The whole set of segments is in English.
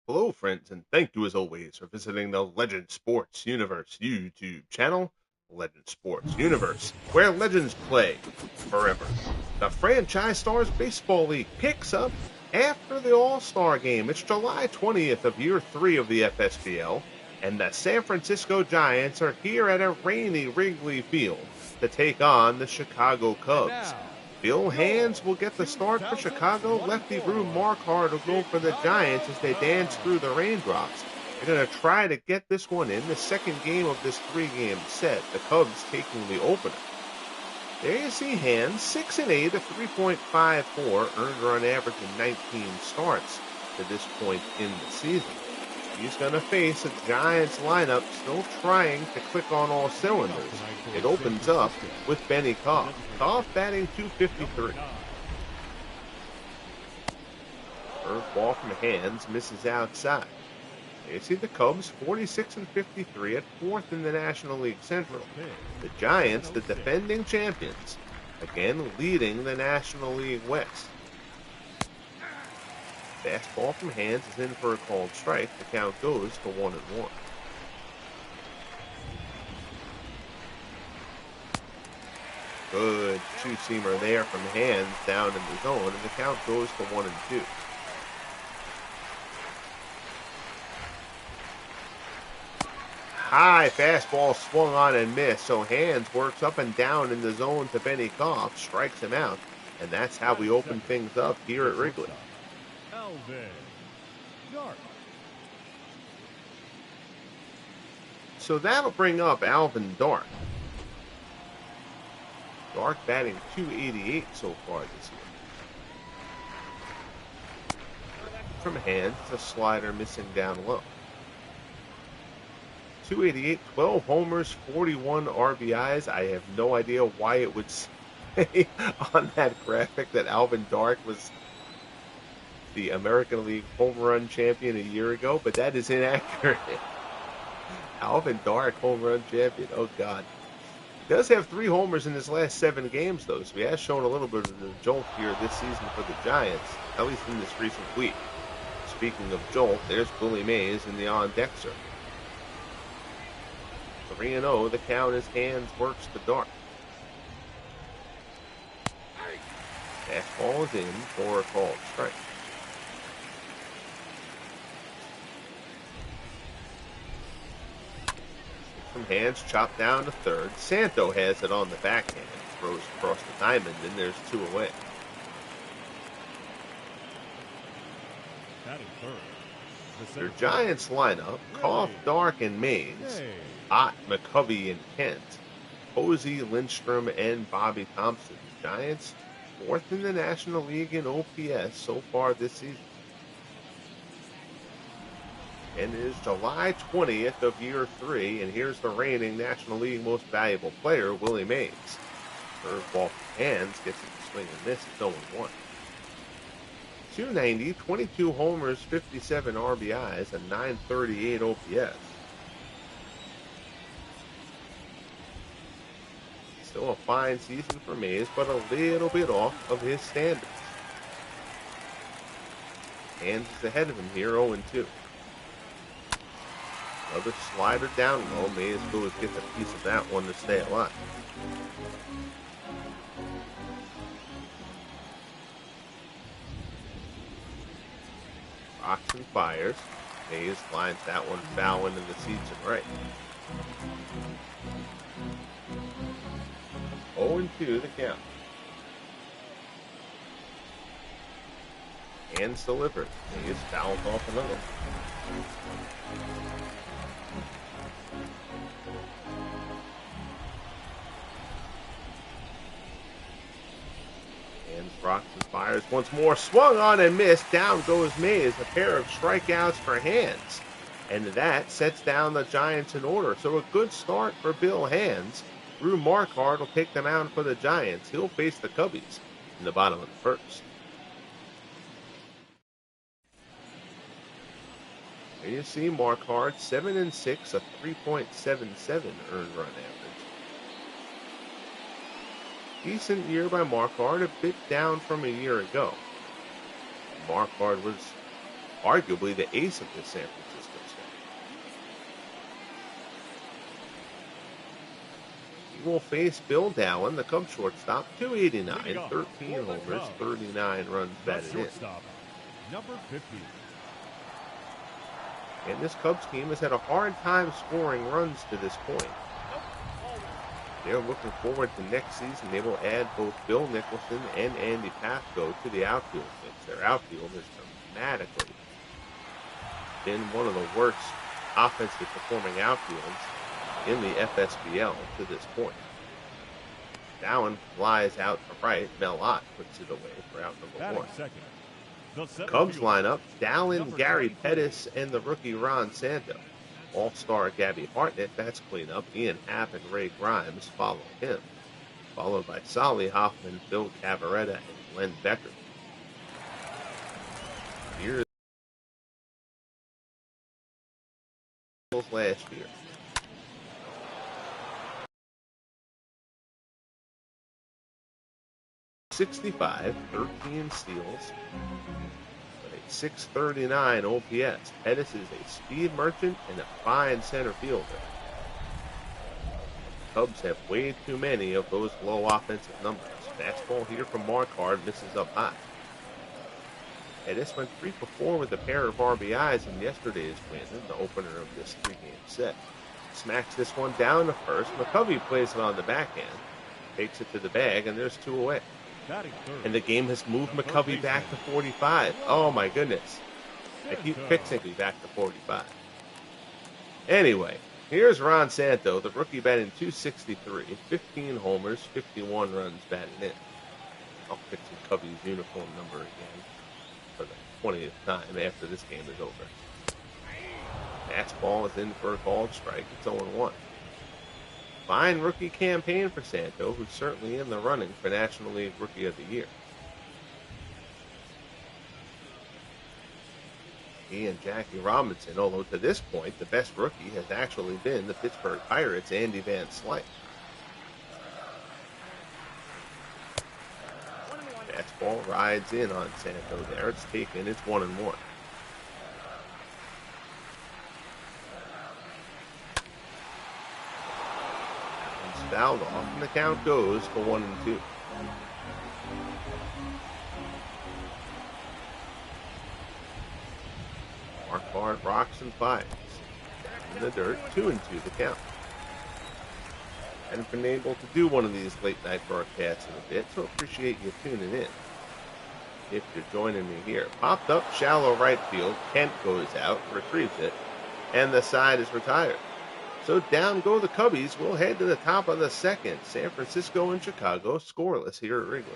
Hello, friends, and thank you as always for visiting the Legend Sports Universe YouTube channel, Legend Sports Universe, where legends play forever. The Franchise Stars Baseball League picks up after the All-Star game. It's July 20th of year 3 of the FSBL, and the San Francisco Giants are here at a rainy Wrigley Field to take on the Chicago And Cubs. now, Bill your Hands will get the start for Chicago. Lefty Brew 2024 Marquardt will go for the Chicago Giants as they dance through the Cubs. raindrops. They're going to try to get this one in the second game of this three-game set. The Cubs taking the opener. There you see Hands, 6 and 8, a 3.54 earned run average in 19 starts to this point in the season. He's going to face a Giants lineup still trying to click on all cylinders. It opens up with Benny Koff. Koff batting 253. Curveball from Hands misses outside. You see the Cubs 46 and 53 at fourth in the National League Central. The Giants, the defending champions, again leading the National League West. Fastball from Hands is in for a called strike. The count goes to 1-1. Good two-seamer there from Hands down in the zone, and the count goes to 1-2. High fastball swung on and missed, so Hands works up and down in the zone to Benny Koff, strikes him out, and that's how we open things up here at Wrigley. So that'll bring up Alvin Dark. Dark batting 288 so far this year. From Hands, a slider missing down low. 288, 12 homers, 41 RBIs. I have no idea why it would say on that graphic that Alvin Dark was the American League home run champion a year ago, but that is inaccurate. Alvin Dark, home run champion. Oh, God. He does have 3 homers in his last 7 games, though, so he has shown a little bit of the jolt here this season for the Giants, at least in this recent week. Speaking of jolt, there's Willie Mays in the on-deck circle. 3-0, the count as Hands works the Dark. Fastball is in for a called strike. From Hands, chopped down to third. Santo has it on the backhand. Throws across the diamond, and there's 2 away. Their Giants lineup, Koff, Dark, and Mays. Ott, McCovey, and Kent. Posey, Lindstrom, and Bobby Thompson. Giants, 4th in the National League in OPS so far this season. And it is July 20th of year 3, and here's the reigning National League most valuable player, Willie Mays. Curveball from Hands gets it to swing and miss at 0-1. 290, 22 homers, 57 RBIs, and 938 OPS. Still a fine season for Mays, but a little bit off of his standards. Hands is ahead of him here, 0-2. Another slider down low. Mays Lewis gets a piece of that one to stay alive. Rocks and fires. Mays lines that one foul into the seats and right. 0-2 the count. Hands delivered. Mays fouls off another. Hands rocks and fires once more. Swung on and missed. Down goes Mays. A pair of strikeouts for Hands. And that sets down the Giants in order. So a good start for Bill Hands. Brew Marquardt will take them out for the Giants. He'll face the Cubbies in the bottom of the first. There you see Marquardt, 7 and 6, a 3.77 earned run average. Decent year by Marquardt, a bit down from a year ago. Marquardt was arguably the ace of this San Francisco staff. He will face Bill Dallin, the Cubs shortstop, 289, 13 homers, 39 runs batted in. Number 50. And this Cubs team has had a hard time scoring runs to this point. They're looking forward to next season. They will add both Bill Nicholson and Andy Pasco to the outfield mix. Their outfield has dramatically been one of the worst offensively performing outfields in the FSBL to this point. Dallin flies out to right. Mel Ott puts it away for out number 1. Cubs lineup: Dallin, Gary Pettis, and the rookie Ron Santo. All-star Gabby Hartnett, that's cleanup. Ian Happ and Ray Grimes follow him, followed by Solly Hoffman, Phil Cavaretta, and Glenn Becker. Here's last year. .65, 13 steals, but a .639 OPS. Pettis is a speed merchant and a fine center fielder. Cubs have way too many of those low offensive numbers. Fastball here from Marquardt misses up high. Pettis went 3 for 4 with a pair of RBIs in yesterday's win in the opener of this 3-game set. Smacks this one down to first. McCovey plays it on the backhand, takes it to the bag, and there's 2 away. And the game has moved McCovey back to 45. Oh my goodness. I keep fixing me back to 45. Anyway, here's Ron Santo, the rookie, batting .263, 15 homers, 51 runs batted in. I'll fix McCovey's uniform number again for the 20th time after this game is over. Fastball is in for a called strike. It's 0-1. Fine rookie campaign for Santo, who's certainly in the running for National League Rookie of the Year. He and Jackie Robinson, although to this point the best rookie has actually been the Pittsburgh Pirates' Andy Van Slyke. Fastball rides in on Santo there. It's taken. It's 1-1. Fouled off, and the count goes to 1-2. Marquardt rocks and fires. In the dirt, 2-2 the count. Hadn't been able to do one of these late night broadcasts in a bit, so appreciate you tuning in. If you're joining me here. Popped up, shallow right field. Kent goes out, retrieves it, and the side is retired. So down go the Cubbies. We'll head to the top of the second. San Francisco and Chicago scoreless here at Wrigley.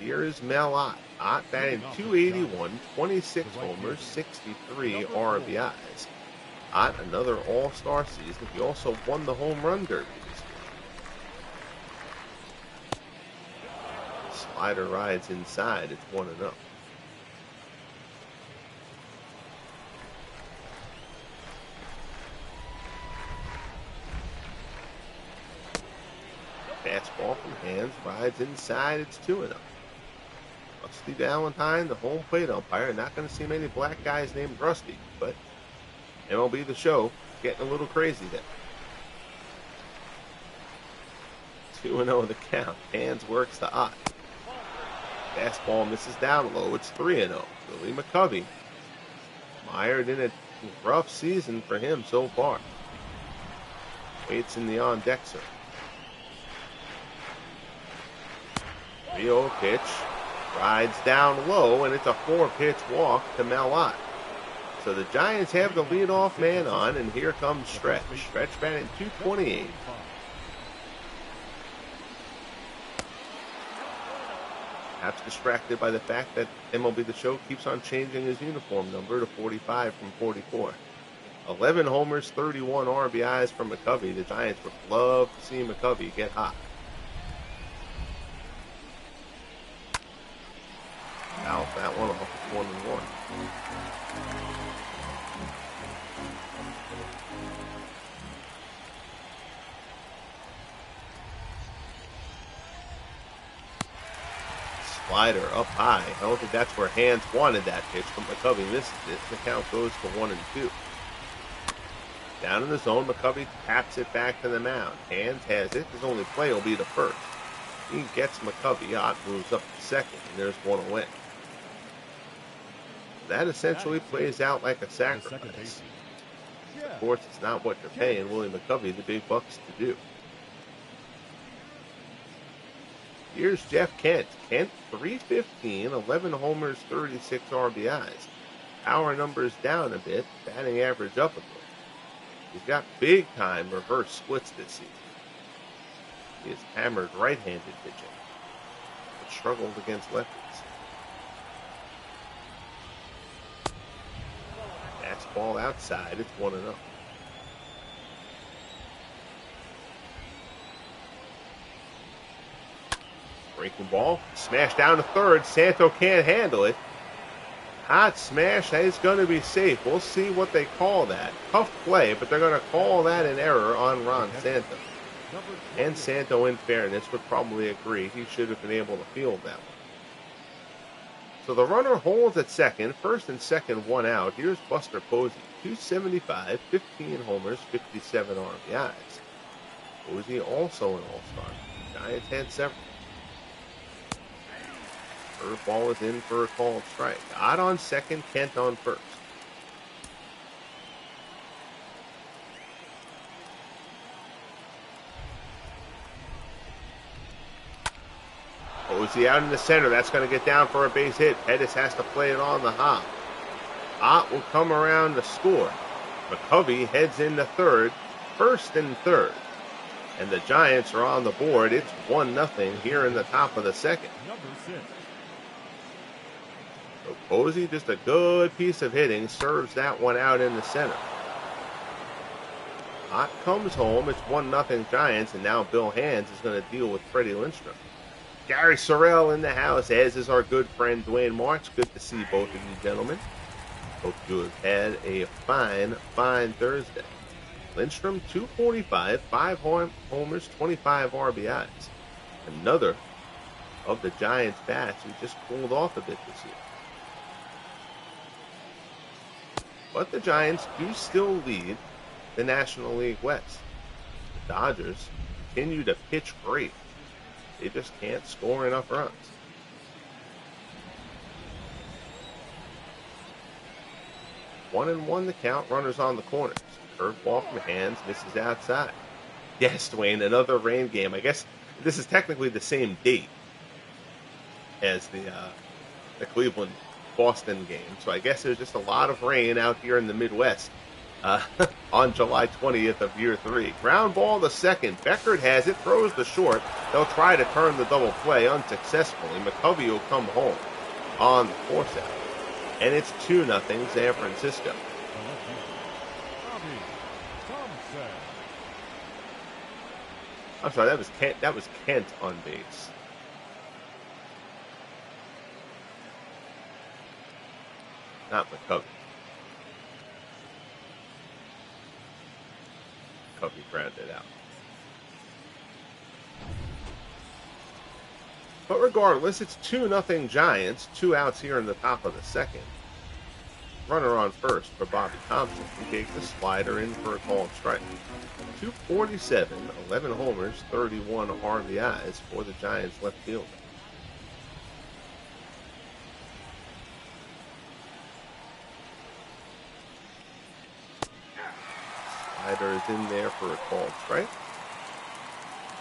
Here is Mel Ott. Ott batting .281, 26 homers, 63 RBIs. Ott, another all-star season. He also won the home run derby this year. Slider rides inside. It's 1-0. Fastball from hands, rides inside. It's 2-0. Rusty Valentine, the home plate umpire. Not going to see many black guys named Rusty, but MLB The Show getting a little crazy there. 2-0 the count. Hands works to Ott. Fastball misses down low. It's 3-0. Billy McCovey mired in a rough season for him so far. Waits in the on-deck circle. 3-0 pitch, rides down low, and it's a 4-pitch walk to Mel Ott. So the Giants have the leadoff man on, and here comes Stretch. Stretch batting .228. Perhaps distracted by the fact that MLB The Show keeps on changing his uniform number to 45 from 44. 11 homers, 31 RBIs from McCovey. The Giants would love to see McCovey get hot. Out that one off, 1-1. Slider up high. I don't think that's where Hands wanted that pitch, but McCovey misses it. The count goes to 1-2. Down in the zone, McCovey taps it back to the mound. Hands has it. His only play will be to first. He gets McCovey. Ott moves up to second, and there's one away. That essentially plays out like a sacrifice. Of course, it's not what you're paying Willie McCovey the big bucks to do. Here's Jeff Kent. Kent, 315, 11 homers, 36 RBIs. Power numbers down a bit, batting average up a bit. He's got big-time reverse splits this season. He has hammered right-handed pitching, but struggled against lefties. That's ball outside. It's 1-0. Breaking ball, smash down to third. Santo can't handle it. Hot smash is going to be safe. We'll see what they call that. Tough play, but they're going to call that an error on Ron Santo. And Santo, in fairness, would probably agree he should have been able to field that one. So the runner holds at second. First and second, one out. Here's Buster Posey. 275, 15 homers, 57 RBIs. Posey also an all-star. Giants had several. Curveball is in for a called strike. Ott on second, Kent on first. Posey out in the center. That's going to get down for a base hit. Pettis has to play it on the hop. Ott will come around to score. McCovey heads into third, first and third. And the Giants are on the board. It's 1-0 here in the top of the second. Number 6. So Posey, just a good piece of hitting, serves that one out in the center. Ott comes home. It's 1-0 Giants, and now Bill Hands is going to deal with Freddie Lindstrom. Gary Sorrell in the house, as is our good friend Dwayne Marks. Good to see both of you gentlemen. Hope you have had a fine Thursday. Lindstrom, 245, 5 homers, 25 RBIs. Another of the Giants' bats who just cooled off a bit this year. But the Giants do still lead the National League West. The Dodgers continue to pitch great. They just can't score enough runs. One and one the count, runners on the corners. Curveball from Hands, misses outside. Yes, Dwayne, another rain game. I guess this is technically the same date as the Cleveland-Boston game. So I guess there's just a lot of rain out here in the Midwest on July 20th of year 3. Ground ball to second. Beckert has it, throws the short. They'll try to turn the double play unsuccessfully. McCovey will come home on the force out. And it's 2-0 San Francisco. I'm sorry, that was Kent on base. Not McCovey. McCovey grounded out. But regardless, it's 2-0 Giants. 2 outs here in the top of the second. Runner on first for Bobby Thompson. He takes the slider in for a called strike. 247, 11 homers, 31 RBIs for the Giants left fielder. Slider is in there for a called strike.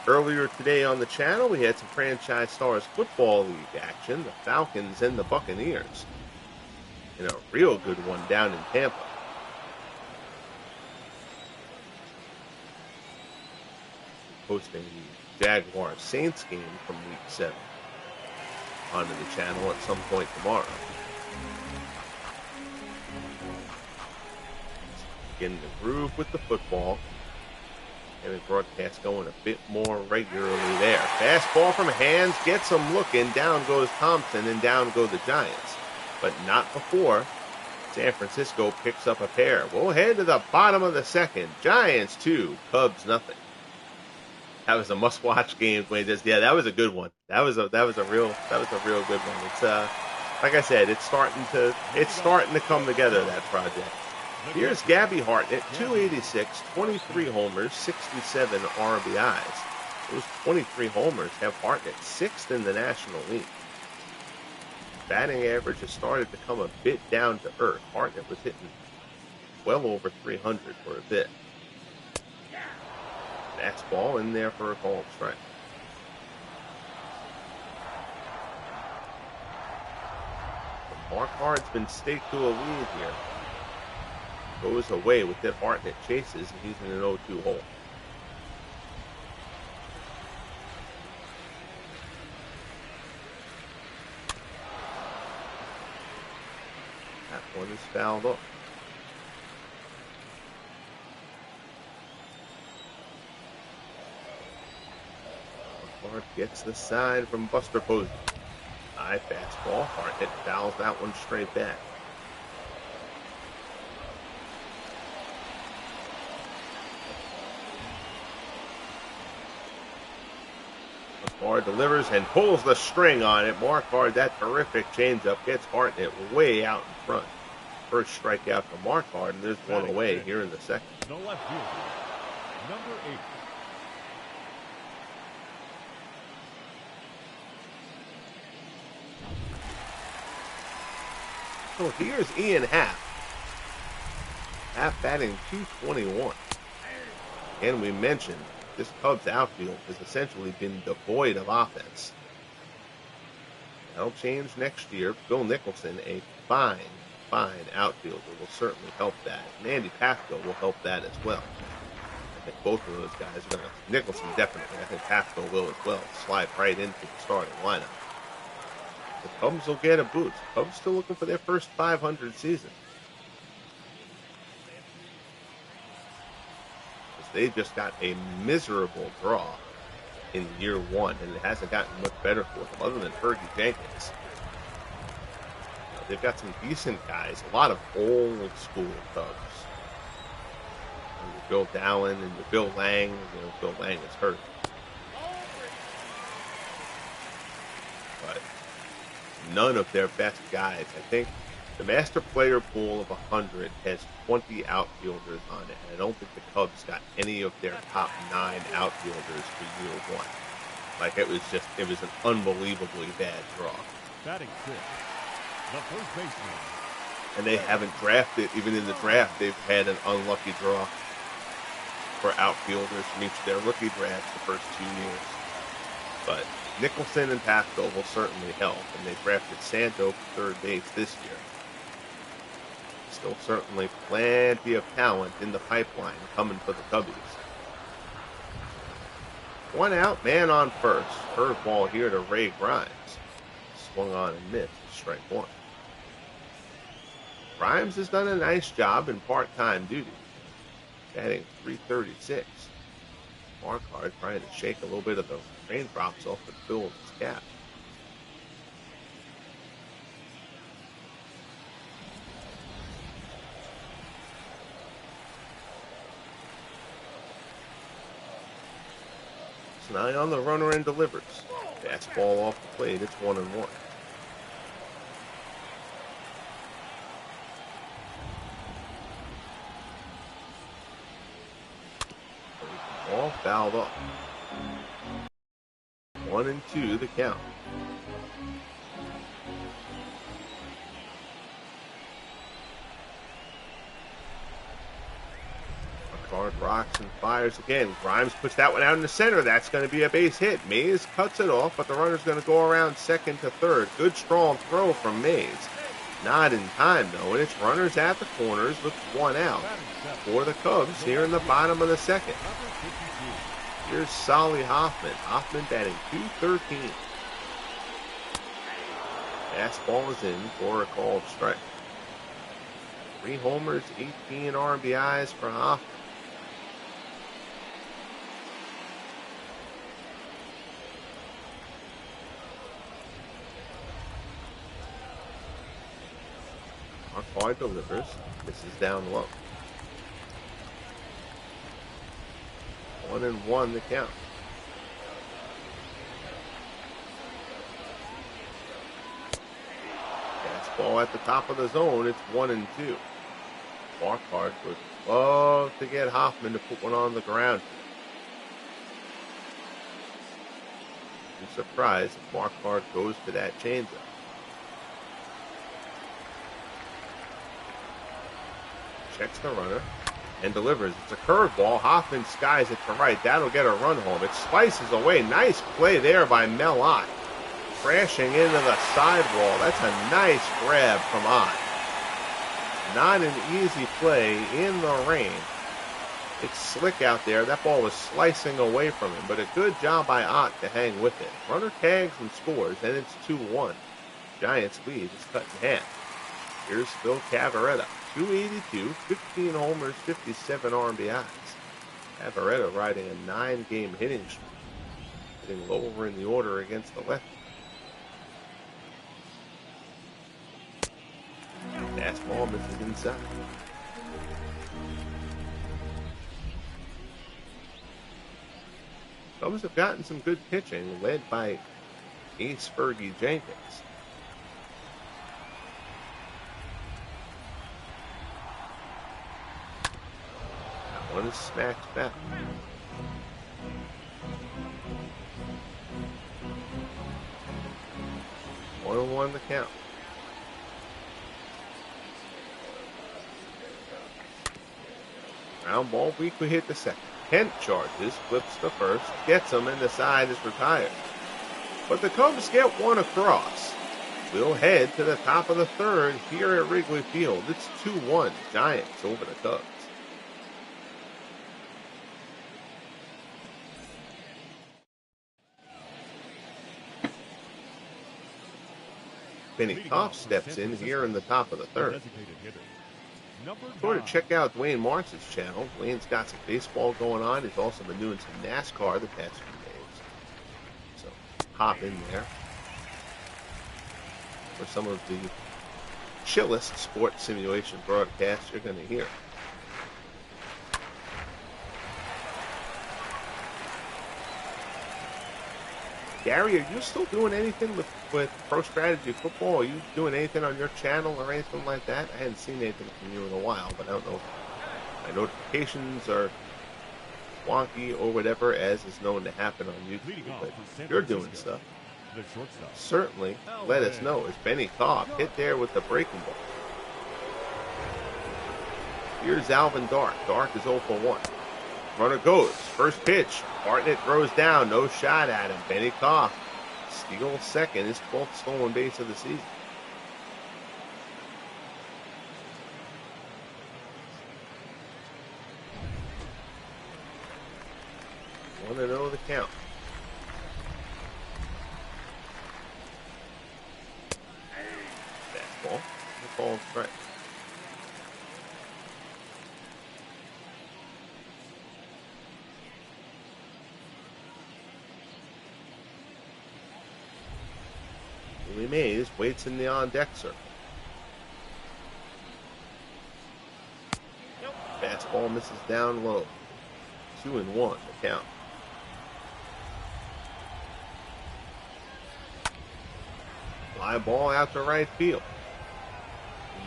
Earlier today on the channel, we had some Franchise Stars Football League action. The Falcons and the Buccaneers. And a real good one down in Tampa. Posting the Jaguars Saints game from week 7 onto the channel at some point tomorrow. Getting the groove with the football. And the broadcast going a bit more regularly there. Fastball from Hands gets him looking. Down goes Thompson and down go the Giants. But not before San Francisco picks up a pair. We'll head to the bottom of the second. Giants 2, Cubs nothing. That was a must-watch game. Yeah, that was a good one. That was a real good one. It's like I said, it's starting to come together, that project. Here's Gabby Hartnett, 286, 23 homers, 67 RBIs. Those 23 homers have Hartnett sixth in the National League. Batting average has started to come a bit down to earth. Hartnett was hitting well over 300 for a bit. Fastball in there for a called strike. Marquardt's been staked to a lead here. Goes away with it. Hartnett chases, and he's in an 0-2 hole. That one is fouled up. Marquardt gets the sign from Buster Posey. High fastball. Hartnett fouls that one straight back. Marquardt delivers and pulls the string on it. Marquardt, that terrific changeup, gets Hartnett way out in front. First strikeout for Marquardt, and there's one away here in the second. The left fielder, number 8. So here's Ian Happ. Happ batting .221. And we mentioned this Cubs outfield has essentially been devoid of offense. That'll change next year. Bill Nicholson, a fine outfielder, will certainly help that. And Andy Pafko will help that as well. I think both of those guys are going to. Nicholson definitely. I think Pafko will as well. Slide right into the starting lineup. The Cubs will get a boost. Cubs still looking for their first 500 season. They just got a miserable draw in year one, and it hasn't gotten much better for them other than Fergie Jenkins. They've got some decent guys, a lot of old school Cubs. And Bill Dowling and Bill Lang. Bill Lang is hurt. But none of their best guys. I think the master player pool of 100 has 20 outfielders on it, and I don't think the Cubs got any of their top 9 outfielders for year one. Like, it was an unbelievably bad draw. Batting 6, the first baseman. And they haven't drafted, even in the draft, they've had an unlucky draw for outfielders from each of their rookie drafts the first 2 years. But Nicholson and Pafko will certainly help, and they drafted Santo for third base this year. Still certainly plenty of talent in the pipeline coming for the Cubbies. One out, man on first. Curveball here to Ray Grimes. Swung on and missed. Strike one. Grimes has done a nice job in part-time duty. Batting .336. Marquardt trying to shake a little bit of the raindrops off the bill of his cap. An eye on the runner and delivers. Fastball off the plate. It's 1-1. Ball fouled off. 1-2 the count. Card rocks and fires again. Grimes puts that one out in the center. That's going to be a base hit. Mays cuts it off, but the runner's going to go around second to third. Good strong throw from Mays. Not in time, though, and it's runners at the corners with one out for the Cubs here in the bottom of the second. Here's Solly Hoffman. Hoffman batting .213. Fastball is in for a called strike. 3 homers, 18 RBIs for Hoffman. Marquardt delivers. This is down low. 1-1 the count. Ball at the top of the zone. It's 1-2. Marquardt would love to get Hoffman to put one on the ground. I'm surprised if Marquardt goes to that changeup. Checks the runner and delivers. It's a curveball. Hoffman skies it to right. That'll get a run home. It slices away. Nice play there by Mel Ott. Crashing into the sidewall. That's a nice grab from Ott. Not an easy play in the rain. It's slick out there. That ball was slicing away from him, but a good job by Ott to hang with it. Runner tags and scores, and it's 2-1. Giants lead is cut in half. Here's Phil Cavarretta. 282, 15 homers, 57 RBIs. Cavarretta riding a 9-game hitting streak. Hitting lower in the order against the lefty. Fastball misses inside. Cubs have gotten some good pitching, led by ace Fergie Jenkins. That one is smacked back. 1-1 the count. Ground ball, Wrigley hit the second. Kent charges, flips the first, gets him, and the side is retired. But the Cubs get one across. We'll head to the top of the third here at Wrigley Field. It's 2-1 Giants over the Cubs. Benny Koff steps in here in the top of the third. Sure to check out Dwayne Martz's channel. Dwayne's got some baseball going on. He's also been doing some NASCAR the past few days. So hop in there for some of the chillest sports simulation broadcasts you're going to hear. Gary, are you still doing anything with Pro Strategy Football? Are you doing anything on your channel or anything like that? I hadn't seen anything from you in a while, but I don't know if my notifications are wonky or whatever, as is known to happen on YouTube. But if you're doing stuff, certainly let us know. As Benny Koff hit there with the breaking ball. Here's Alvin Dark. Dark is 0 for 1. Runner goes. First pitch. Hartnett throws down. No shot at him. Benny Koff steals second. His 12th stolen base of the season. Want to know the count. Fastball. The ball strike. Willie Mays waits in the on-deck circle. Fastball misses down low. 2-1 the count. Fly ball out to right field.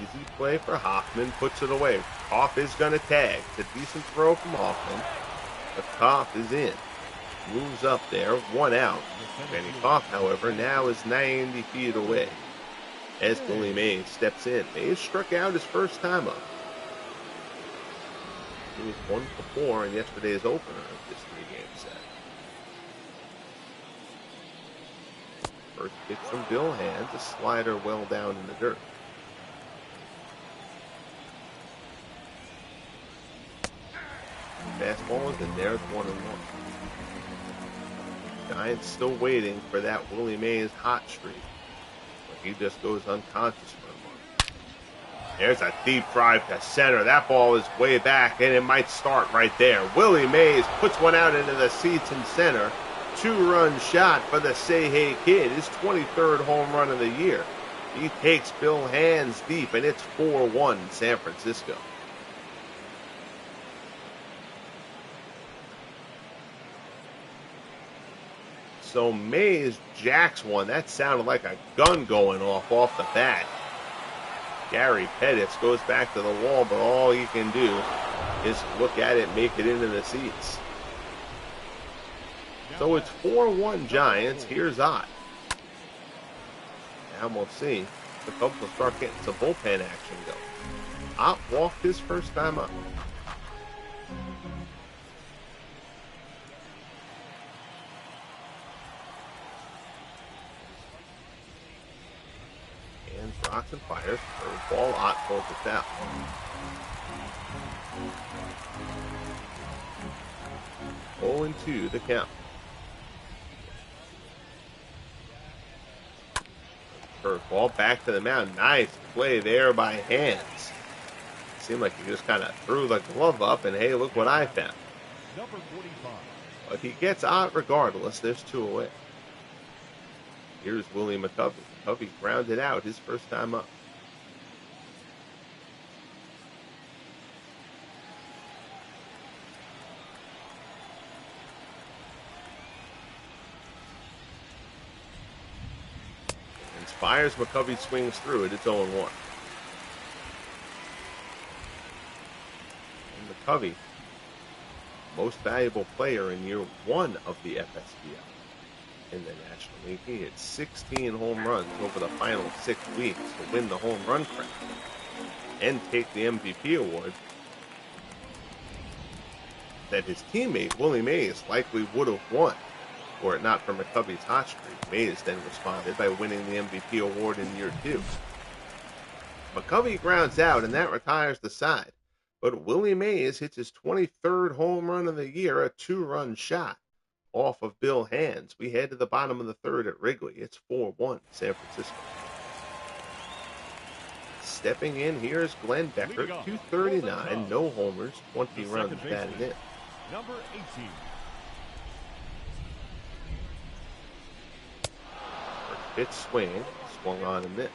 Easy play for Hoffman. Puts it away. Koff is going to tag. It's a decent throw from Hoffman. But Koff is in. Moves up there, 1 out. Benny Koff, however, now is 90 feet away as Willie Mays steps in. Mays struck out his first time up. He was 1 for 4 in yesterday's opener of this 3-game set. First pitch from Bill Hands, a slider well down in the dirt. Fastball is in there, it's 1-1. Giants still waiting for that Willie Mays hot streak. But he just goes unconscious for a moment. There's a deep drive to center. That ball is way back, and it might start right there. Willie Mays puts one out into the seats in center. 2-run shot for the Say Hey Kid. His 23rd home run of the year. He takes Bill Hands deep, and it's 4-1 San Francisco. So Mays jacks one. That sounded like a gun going off the bat. Gary Pettis goes back to the wall, but all he can do is look at it, make it into the seats. So it's 4-1 Giants. Here's Ott. Now we'll see. The Cubs will start getting some bullpen action going. Ott walked his first time up. Hands, rocks, and fires. Curveball. Ott pulls it down. 0-2 the count. Curveball back to the mound. Nice play there by Hands. Seemed like he just kind of threw the glove up and hey, look what I found. Number 45. But he gets out regardless. There's 2 away. Here's Willie McCovey. McCovey grounded out his first time up. Fires, McCovey swings through it. It's 0-1. And McCovey, most valuable player in year 1 of the FSBL in the National League. He hit 16 home runs over the final 6 weeks to win the home run crown and take the MVP award that his teammate Willie Mays likely would have won were it not for McCovey's hot streak. Mays then responded by winning the MVP award in year 2. McCovey grounds out, and that retires the side. But Willie Mays hits his 23rd home run of the year, a 2-run shot off of Bill Hands. We head to the bottom of the 3rd at Wrigley. It's 4-1 San Francisco. Stepping in here is Glenn Becker, 239, no homers, 20 runs batted in. Number 18. Pitch swing, swung on and missed.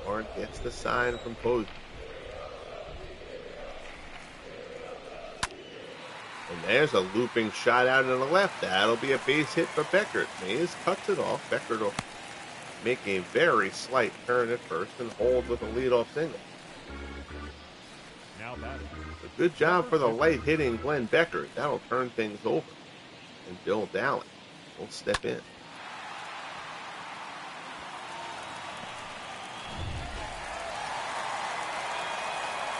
Hard gets the sign from Posey. And there's a looping shot out in the left. That'll be a base hit for Beckert. Mays cuts it off. Beckert will make a very slight turn at first and hold with a leadoff single. A good job for the light-hitting Glenn Beckert. That'll turn things over. And Bill Dallin will step in.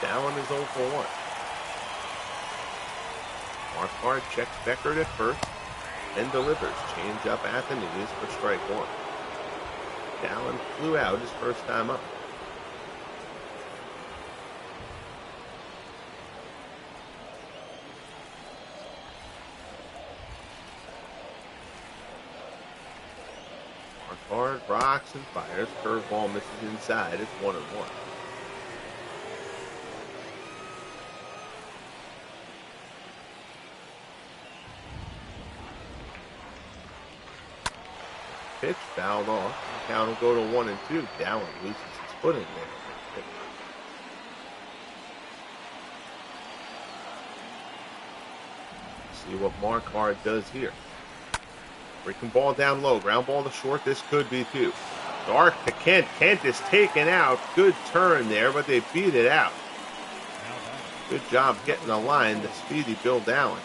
Dallin is 0 for 1. Marquardt checks Beckert at first, then delivers. Change up at the knees for strike 1. Dallin flew out his first time up. Hard rocks and fires. Curveball misses inside. It's 1-1. Pitch fouled off. The count will go to 1-2. Dallin loses his footing there. See what Marquardt does here. Breaking ball down low. Ground ball to short. This could be 2. Dark to Kent. Kent is taken out. Good turn there, but they beat it out. Good job getting the line. The speedy Bill Dallin.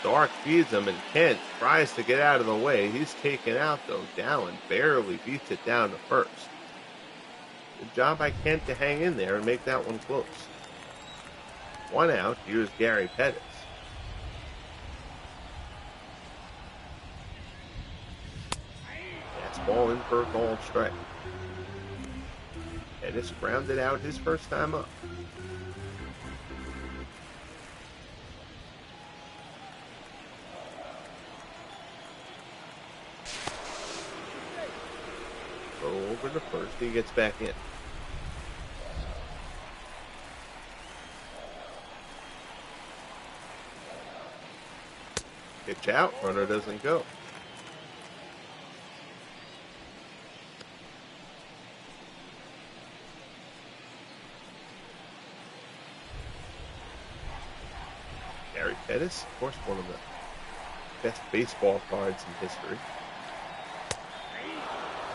Dark feeds him, and Kent tries to get out of the way. He's taken out, though. Dallin barely beats it down to first. Good job by Kent to hang in there and make that one close. 1 out. Here's Gary Pettis. Ball in for a called strike. Pettis grounded out his first time up. Go over to first. He gets back in. Pitch out. Runner doesn't go. Pettis, of course, one of the best baseball cards in history.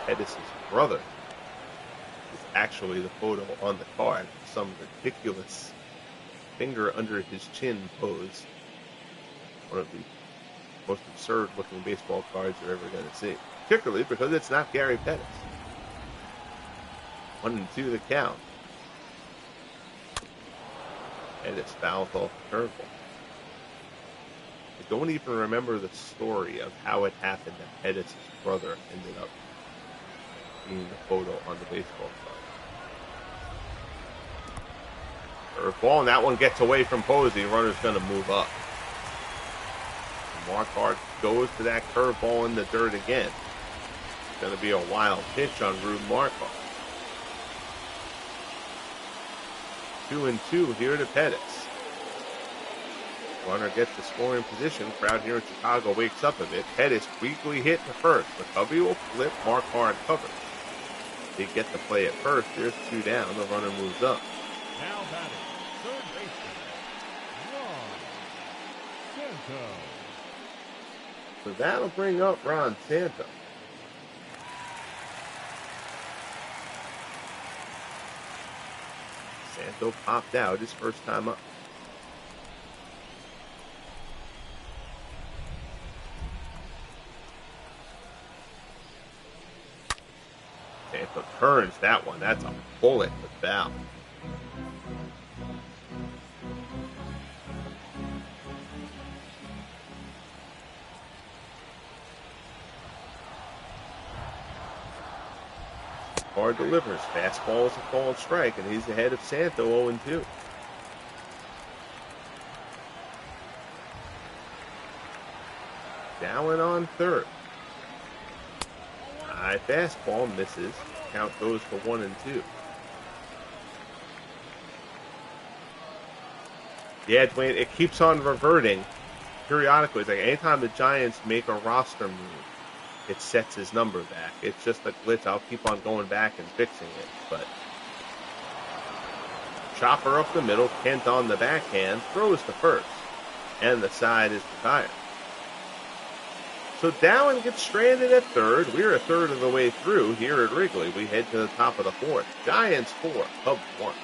Pettis' brother is actually the photo on the card. Some ridiculous finger under his chin pose. One of the most absurd looking baseball cards you're ever going to see. Particularly because it's not Gary Pettis. 1-2 the count. Pettis fouls off the curveball. I don't even remember the story of how it happened that Pettis' brother ended up being the photo on the baseball card. Curveball, and that one gets away from Posey. Runner's going to move up. Marquardt goes to that curveball in the dirt again. It's going to be a wild pitch on Rube Marquardt. 2-2 here to Pettis. Runner gets the scoring position. Crowd here in Chicago wakes up a bit. Pettis weakly hit to first. McCovey will flip. Marquardt covers. They get the play at first. There's 2 down. The runner moves up. Now batting, third baseman, Ron Santo. So that'll bring up Ron Santo. Santo popped out his first time up. Santo turns that one. That's a bullet with foul. Hard delivers. Fastball is a called strike, and he's ahead of Santo 0-2. Down on third. High fastball misses. Count goes to 1-2. Yeah, Dwayne, it keeps on reverting periodically. It's like anytime the Giants make a roster move, it sets his number back. It's just a glitch. I'll keep on going back and fixing it. But chopper up the middle. Kent on the backhand. Throws to first. And the side is retired. So Dowan gets stranded at third. We're a third of the way through here at Wrigley. We head to the top of the fourth. Giants 4, Cubs 1.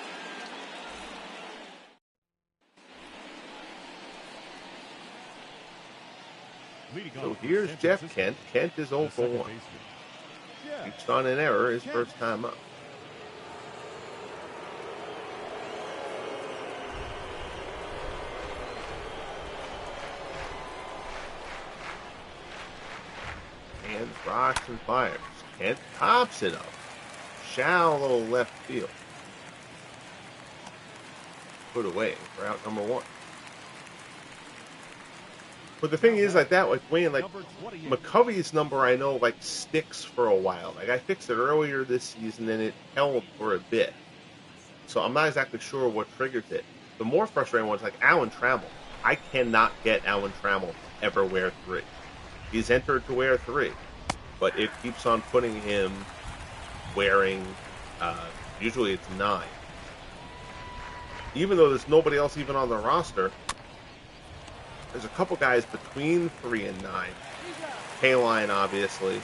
So here's Jeff Kent. Kent is 0 for 1. Reached on an error his first time up. And rocks and fires. Kent pops it up. Shallow left field. Put away for out number 1. But the thing is, like that, like Wayne, like McCovey's number, I know, like sticks for a while. Like I fixed it earlier this season, and it held for a bit. So I'm not exactly sure what triggers it. The more frustrating one's like Alan Trammell. I cannot get Alan Trammell to ever wear 3. He's entered to wear 3, but it keeps on putting him wearing. Usually it's 9. Even though there's nobody else even on the roster. There's a couple guys between 3 and 9. K-Line, obviously.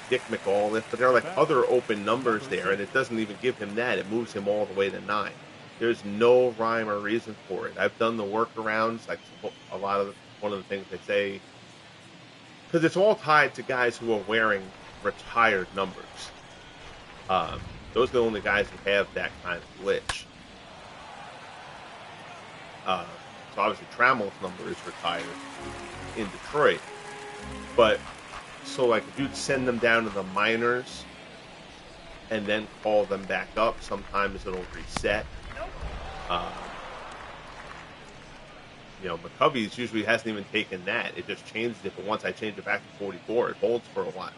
Dick McAuliffe. But there are like other open numbers there, and it doesn't even give him that. It moves him all the way to 9. There's no rhyme or reason for it. I've done the workarounds. Like one of the things they say, because it's all tied to guys who are wearing retired numbers. Those are the only guys who have that kind of glitch. So obviously Trammell's number is retired in Detroit. But, so like if you'd send them down to the minors and then call them back up, sometimes it'll reset. McCovey's usually hasn't even taken that. It just changed it, but once I change it back to 44, it holds for a while.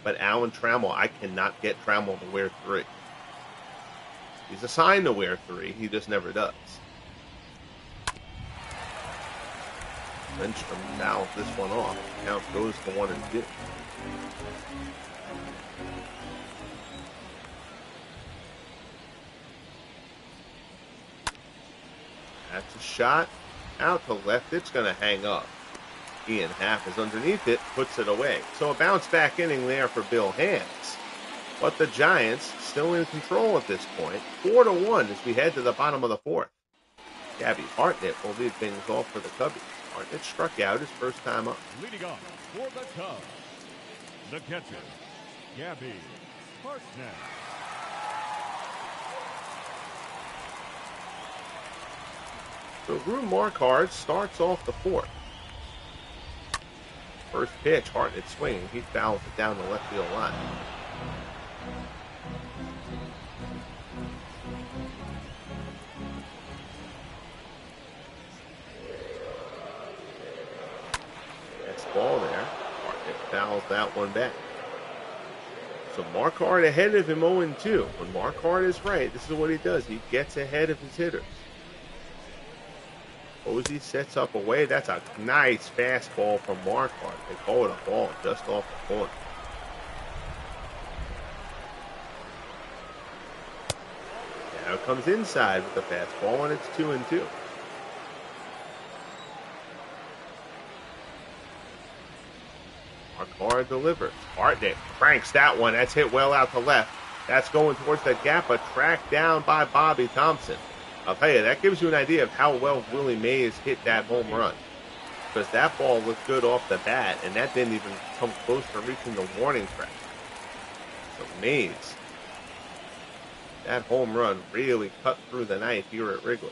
But Alan Trammell, I cannot get Trammell to wear 3. He's assigned to wear 3, he just never does. Lindstrom fouls this one off. Count goes to 1-2. That's a shot. Out to left, it's going to hang up. Ian Happ is underneath it, puts it away. So a bounce back inning there for Bill Hands. But the Giants still in control at this point. 4-1 as we head to the bottom of the fourth. Gabby Hartnett will lead things off for the Cubbies. Hartnett struck out his first time up. Leading off for the Cubs, the catcher, Gabby Hartnett. So Drew Marquardt starts off the fourth. First pitch, Hartnett swinging. He fouls it down the left field line. Next ball there. Hartnett fouls that one back. So Marquardt ahead of him 0-2. When Marquardt is right, this is what he does. He gets ahead of his hitters. Posey sets up away. That's a nice fastball from Marquardt. They call it a ball just off the corner. Now it comes inside with the fastball, and it's 2-2. Marquardt delivers. Hartnett cranks that one. That's hit well out to left. That's going towards the gap, but tracked down by Bobby Thompson. I'll tell you, that gives you an idea of how well Willie Mays hit that home run. Because that ball looked good off the bat, and that didn't even come close to reaching the warning track. So Mays, that home run really cut through the night here at Wrigley.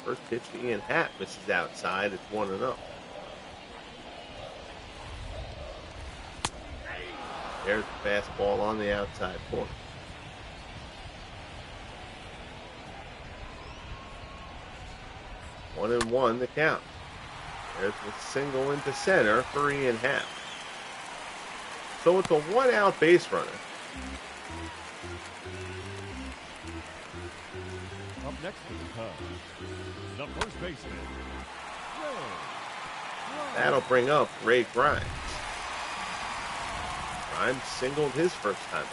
First pitch to Ian Happ misses outside. It's 1-0. There's the fastball on the outside corner. 1-1 the count. There's the single into center for Ian Happ. So it's a one-out base runner. Up next to the Cubs, the first baseman, That'll bring up Ray Grimes. Grimes singled his first time up.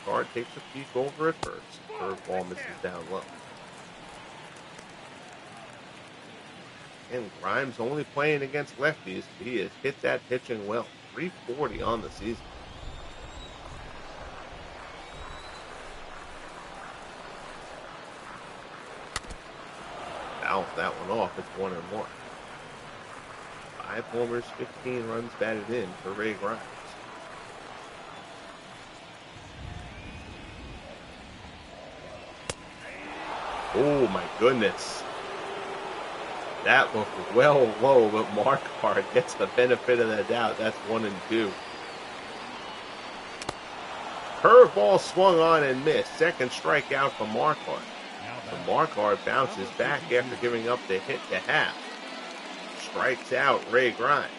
Marquardt takes a peek over at first. Curveball misses down low. And Grimes only playing against lefties. He has hit that pitching well. 340 on the season. Fouls that one off. It's 1-1. 5 homers, 15 runs batted in for Ray Grimes. Oh my goodness. That looked well low, but Marquardt gets the benefit of the doubt. That's 1-2. Curveball swung on and missed. Second strikeout for Marquardt. So Marquardt bounces back after giving up the hit to Happ. Strikes out Ray Grimes.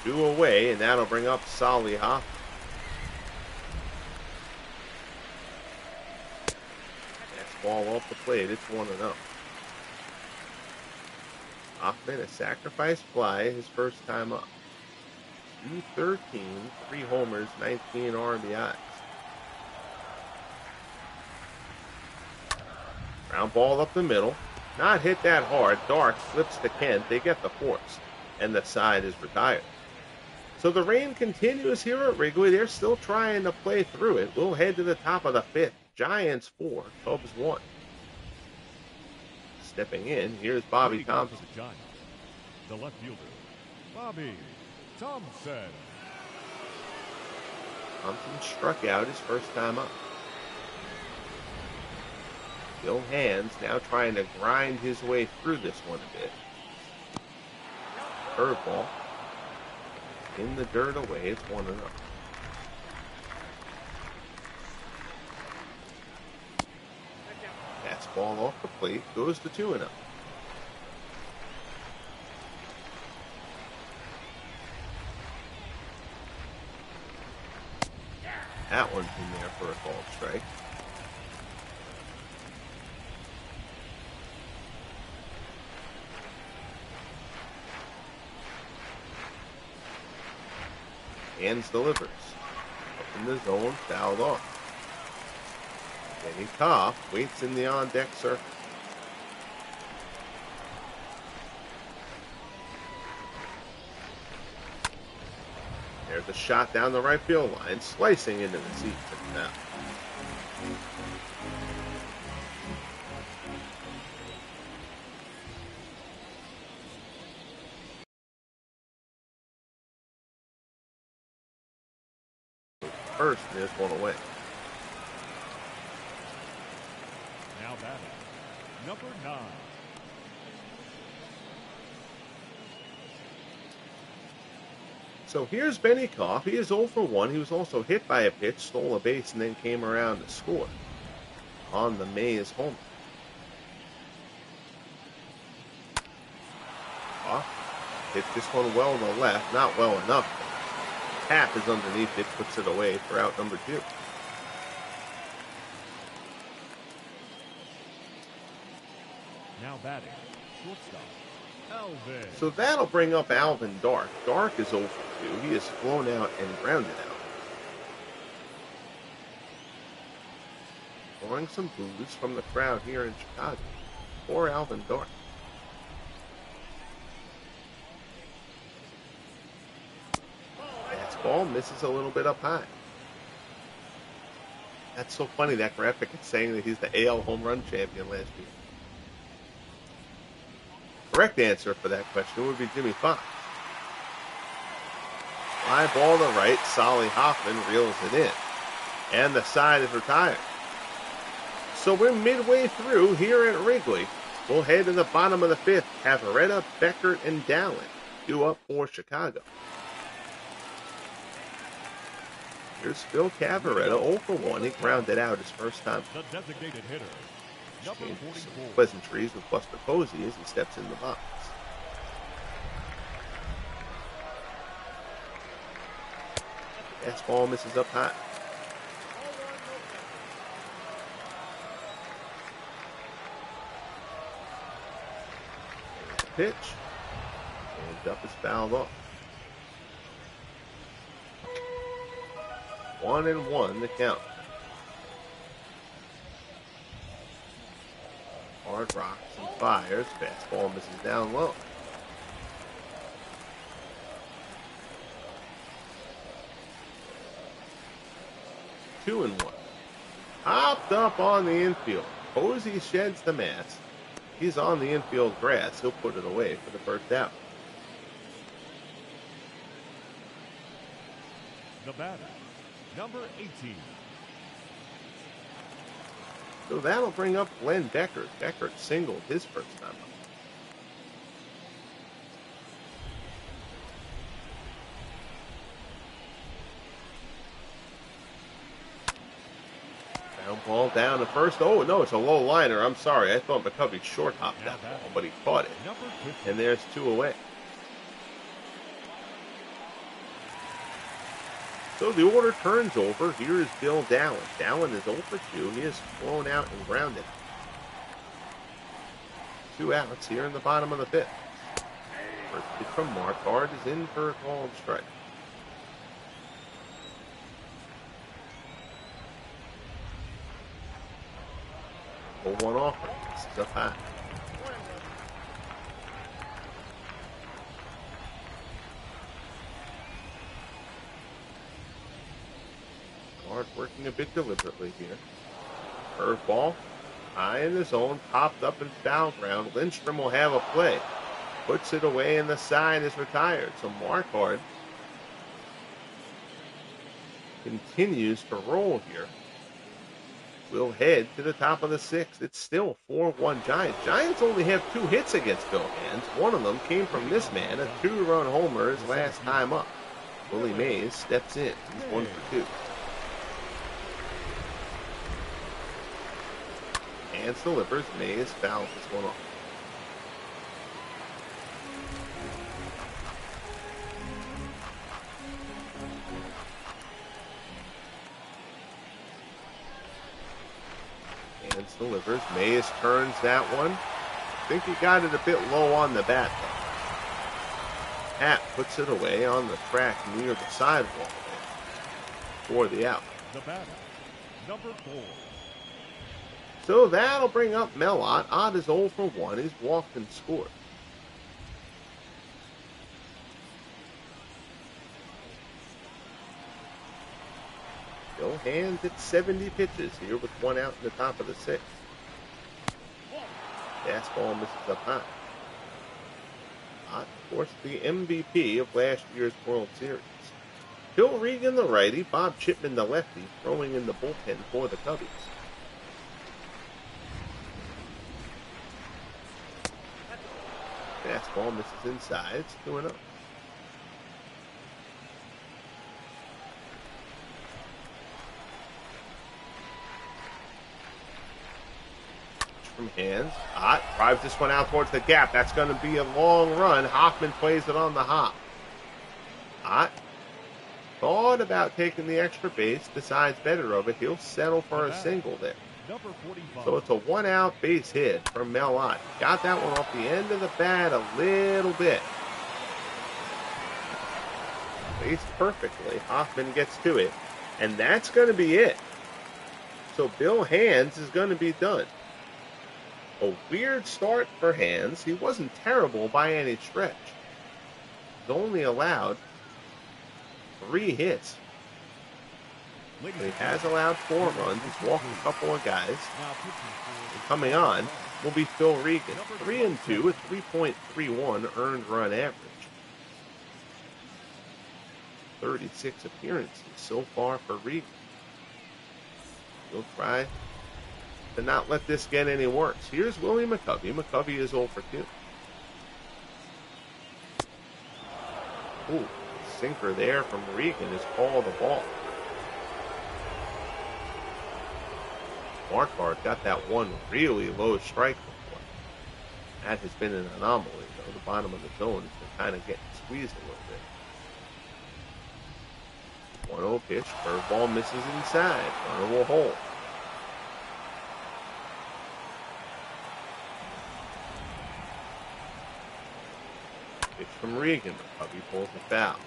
Two away, and that'll bring up Solly Hoffman. Ball off the plate. It's 1-0. Hoffman, a sacrifice fly, his first time up. 213, 3 homers, 19 RBIs. Ground ball up the middle. Not hit that hard. Dark flips to Kent. They get the force, and the side is retired. So the rain continues here at Wrigley. They're still trying to play through it. We'll head to the top of the 5th. Giants 4, Cubs 1. Stepping in, here's Bobby Thompson. The left fielder, Bobby Thompson. Thompson struck out his first time up. Bill Hands now trying to grind his way through this one a bit. Curveball. In the dirt away, it's 1-0. Ball off the plate, goes to 2-0. That one's in there for a called strike. Hands delivers. Up in the zone, fouled off. Benny Koff waits in the on-deck circle. There's a shot down the right field line, slicing into the seats and foul. First, there's one away. Now batting, number 9. So here's Benny Koff. He is 0 for 1. He was also hit by a pitch, stole a base, and then came around to score on the Mays homer. Koff hit this one well to the left, not well enough. Tap is underneath it, puts it away for out number 2. Now batting, shortstop, Alvin. So that'll bring up Alvin Dark. Dark is 0 for 2. He is flown out and grounded out. Drawing some boos from the crowd here in Chicago for Alvin Dark. Fastball misses a little bit up high. That's so funny, that graphic is saying that he's the AL home run champion last year. Correct answer for that question would be Jimmy Fox. Fly ball to right, Solly Hoffman reels it in. And the side is retired. So we're midway through here at Wrigley. We'll head to the bottom of the 5th. Cavaretta, Beckert, and Dallin due up for Chicago. Here's Phil Cavaretta, 0 for 1. He grounded out his first time. The designated hitter, number 44. Pleasantries with Buster Posey as he steps in the box. Fastball misses up high. Pitch. And up is fouled off. 1-1 the count. Hard rocks and fires. Fastball misses down low. Two and 1. Hopped up on the infield. Posey sheds the mask. He's on the infield grass. He'll put it away for the first out. The batter, number 18. So that'll bring up Glenn Beckert. Beckert singled his first time up. Ground ball down to first. Oh, no, it's a low liner. I'm sorry. I thought McCovey short hopped that ball, but he caught it. And there's 2 away. So the order turns over. Here is Bill Dallin. Dallin is 0 for 2. He is flown out and grounded. 2 outs here in the bottom of the 5th. First pitch from Marquardt is in for a called strike. Pull one off. This is up high. Working a bit deliberately here. Curveball, high in the zone, popped up in foul ground. Lindstrom will have a play. Puts it away and the side is retired. So Marquardt continues to roll here. We'll head to the top of the 6th. It's still 4-1 Giants. Giants only have 2 hits against Bill Hands. One of them came from this man, a 2-run homer his last time up. Willie Mays steps in. He's 1 for 2. Hands delivers. Mays fouls this one off. Hands delivers. Mays turns that one. I think he got it a bit low on the bat, though. Happ puts it away on the track near the sidewall for the out. The batter, number 4. So that'll bring up Mel Ott. Ott is 0 for 1. He's walked and scored. Bill Hands at 70 pitches here with 1 out in the top of the 6th. Fastball misses up high. Ott, of course, the MVP of last year's World Series. Phil Regan, the righty. Bob Chipman, the lefty, throwing in the bullpen for the Cubbies. Fastball misses inside. It's 2-0. From Hands. Ott drives this one out towards the gap. That's going to be a long run. Hoffman plays it on the hop. Ott thought about taking the extra base, decides better of it. He'll settle for a single there. So it's a 1-out base hit from Mel Ott. Got that one off the end of the bat a little bit. Placed perfectly. Hoffman gets to it. And that's going to be it. So Bill Hands is going to be done. A weird start for Hands. He wasn't terrible by any stretch. He's only allowed 3 hits. But he has allowed 4 runs. He's walked a couple of guys. And coming on will be Phil Regan. 3-2 with 3.31 earned run average. 36 appearances so far for Regan. He'll try to not let this get any worse. Here's Willie McCovey. McCovey is 0 for 2. Ooh, sinker there from Regan is called the ball. Marquardt got that one really low strike before. That has been an anomaly, though. The bottom of the zone has been kind of getting squeezed a little bit. 1-0 pitch. Curveball misses inside. Runner will hold. Pitch from Regan. McCovey pulls the foul.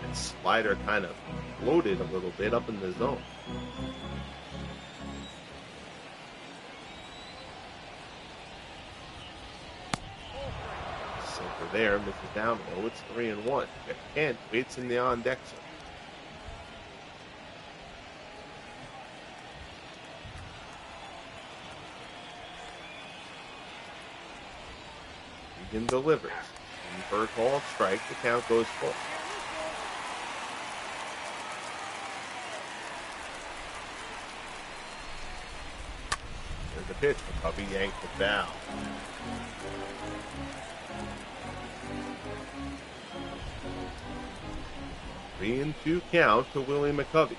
And slider kind of floated a little bit up in the zone. Sinker there, misses down low. It's 3-1. Kent waits in the on-deck zone. Regan delivers. Bird called strike. The count goes full. There's the pitch. McCovey yanked the foul. Three and 2 count to Willie McCovey.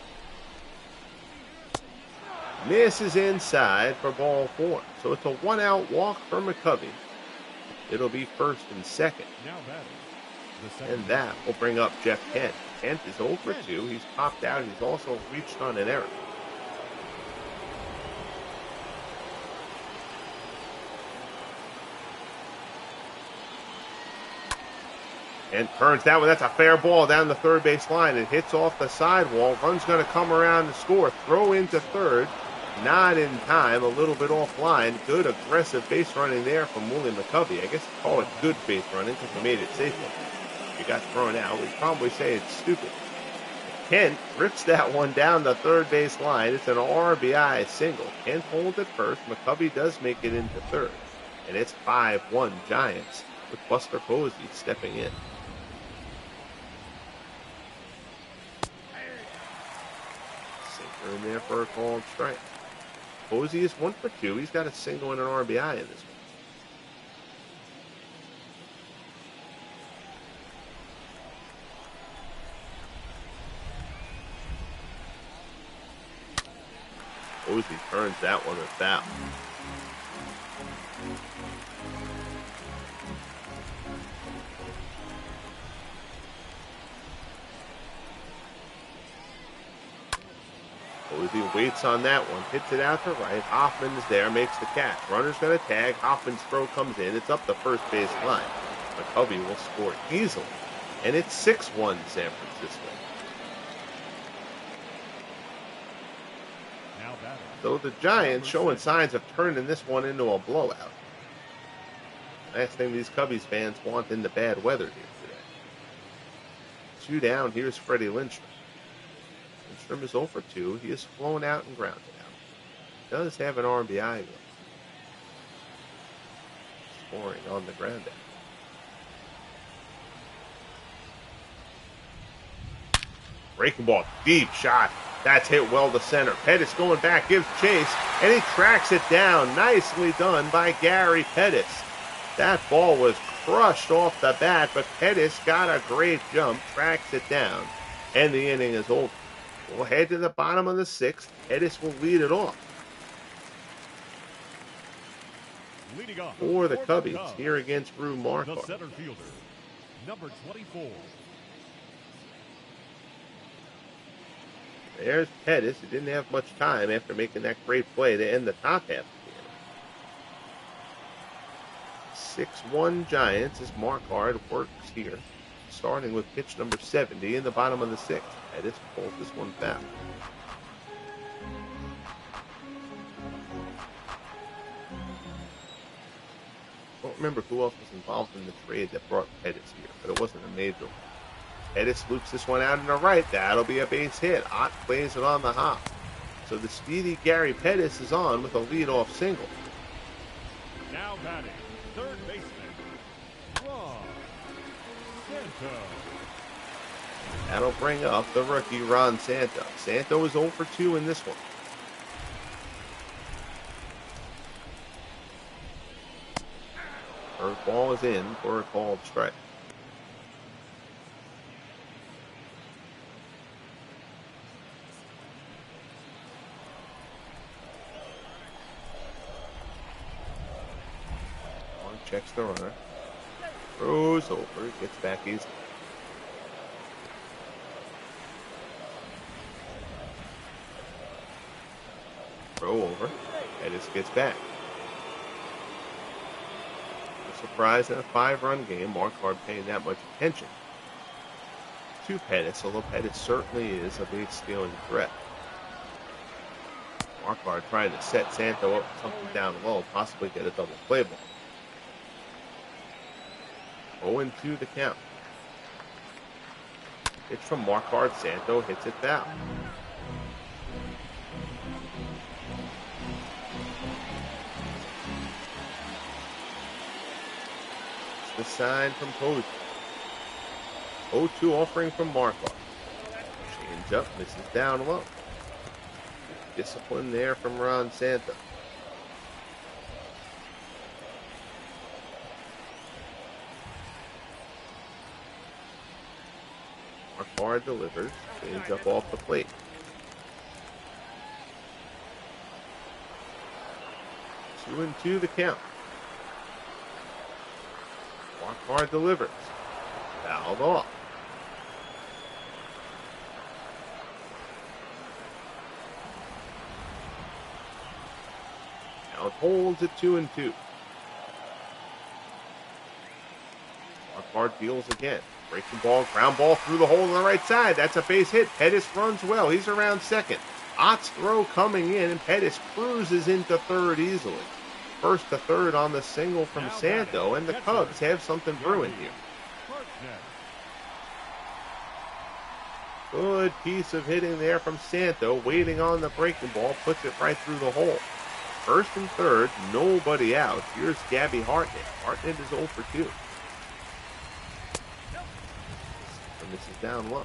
Misses inside for ball 4. So it's a 1-out walk for McCovey. It'll be first and second. And that will bring up Jeff Kent. Kent is 0 for 2. He's popped out. He's also reached on an error. And turns that one. That's a fair ball down the third base line. It hits off the sidewall. Run's going to come around to score. Throw into third. Not in time. A little bit offline. Good aggressive base running there from Willie McCovey. I guess you call it good base running because he made it safely. If you got thrown out, we'd probably say it's stupid. Kent rips that one down the third base line. It's an RBI single. Kent holds it first. McCovey does make it into third. And it's 5-1 Giants with Buster Posey stepping in. Sinker in there for a called strike. Posey is 1 for 2. He's got a single and an RBI in this one. Posey turns that one a foul. Posey waits on that one, hits it out to right. Hoffman's there, makes the catch. Runner's going to tag. Hoffman's throw comes in. It's up the first base line. McCovey will score easily. And it's 6-1 San Francisco. Now batting. So the Giants showing signs of turning this one into a blowout. Last thing these Cubbies fans want in the bad weather here today. 2 down, here's Freddie Lindstrom. Lindstrom is 0 for 2. He is flown out and grounded out. He does have an RBI though. Scoring on the ground out. Breaking ball, deep shot. That's hit well to center. Pettis going back, gives chase, and he tracks it down. Nicely done by Gary Pettis. That ball was crushed off the bat, but Pettis got a great jump, tracks it down, and the inning is over. We'll head to the bottom of the 6th. Pettis will lead it off. Leading off For the Cubbies here against Rue Marquardt. The center fielder, number 24. There's Pettis. He didn't have much time after making that great play to end the top half of the inning. 6-1 Giants as Marquardt works here, starting with pitch number 70 in the bottom of the 6th. Pettis pulls this one foul. I don't remember who else was involved in the trade that brought Pettis here, but it wasn't a major one. Pettis loops this one out in the right. That'll be a base hit. Ott plays it on the hop. So the speedy Gary Pettis is on with a leadoff single. Now batting, third baseman, Ron Santo. That'll bring up the rookie Ron Santo. Santo is 0 for 2 in this one. Curveball is in for a called strike. Checks the runner. Throws over. Gets back easy. Throw over. Pettis gets back. A surprise in a 5-run game. Marquardt paying that much attention to Pettis, although Pettis certainly is a base stealing threat. Marquardt trying to set Santo up something down low, possibly get a double play ball. 0-2 the count. Pitch from Marquardt. Santo hits it foul. It's the sign from Posey. 0-2 offering from Marquardt. Change up, misses down low. Discipline there from Ron Santo. Marquardt delivers, change up off the plate. Two and two the count. Marquardt delivers. Fouled off. Now it holds at 2-2. Marquardt deals again. Breaking ball, ground ball through the hole on the right side. That's a base hit. Pettis runs well. He's around second. Ott's throw coming in, and Pettis cruises into third easily. First to third on the single from Santo, and the Cubs have something brewing here. Good piece of hitting there from Santo, waiting on the breaking ball, puts it right through the hole. First and third, nobody out. Here's Gabby Hartnett. Hartnett is 0 for 2. And this is down low.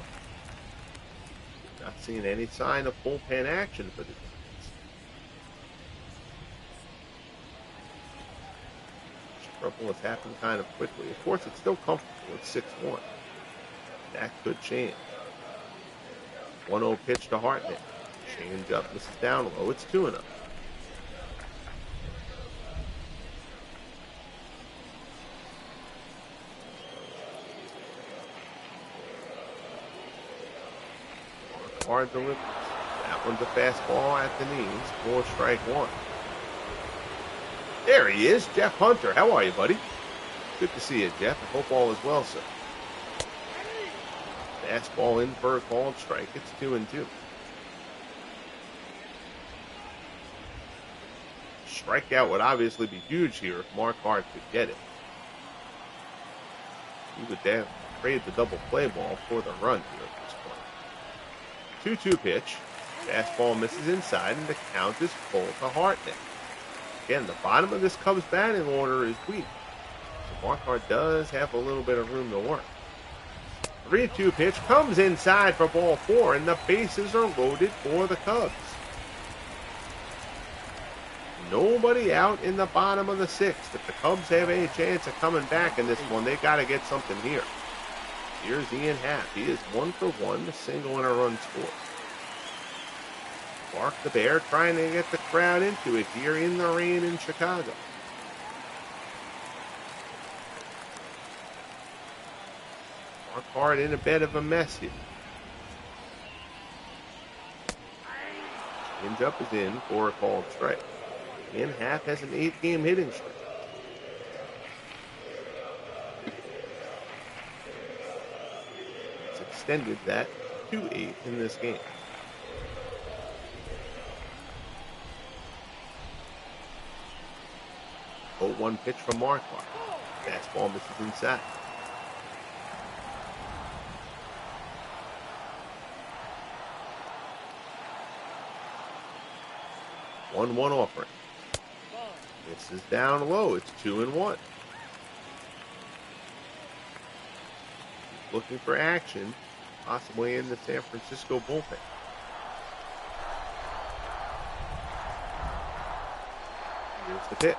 Not seeing any sign of bullpen action for the Giants. Trouble has happened kind of quickly. Of course, it's still comfortable at 6-1. That could change. 1-0 pitch to Hartnett. Change up. This is down low. It's 2-0. Hard delivers. That one's a fastball at the knees. 4 strike 1. There he is, Jeff Hunter. How are you, buddy? Good to see you, Jeff. I hope all is well, sir. Fastball in for a called strike. It's 2-2. Strikeout would obviously be huge here if Marquardt could get it. He would then trade the double play ball for the run here at this point. 2-2 pitch. Fastball misses inside, and the count is full to Hartnett. Again, the bottom of this Cubs batting order is weak. So Marquardt does have a little bit of room to work. 3-2 pitch comes inside for ball 4, and the bases are loaded for the Cubs. Nobody out in the bottom of the 6th. If the Cubs have any chance of coming back in this one, they got to get something here. Here's Ian Happ. He is 1 for 1, a single and a run scored. Mark the Bear trying to get the crowd into it here in the rain in Chicago. Marquardt in a bit of a mess here. Changeup is in for a called strike. Ian Happ has an 8-game hitting streak. It's extended that to 8 in this game. Oh, 1 pitch from Marquardt. Fastball misses inside. One offering. This is down low. It's 2-1. Looking for action, possibly in the San Francisco bullpen. Here's the pitch.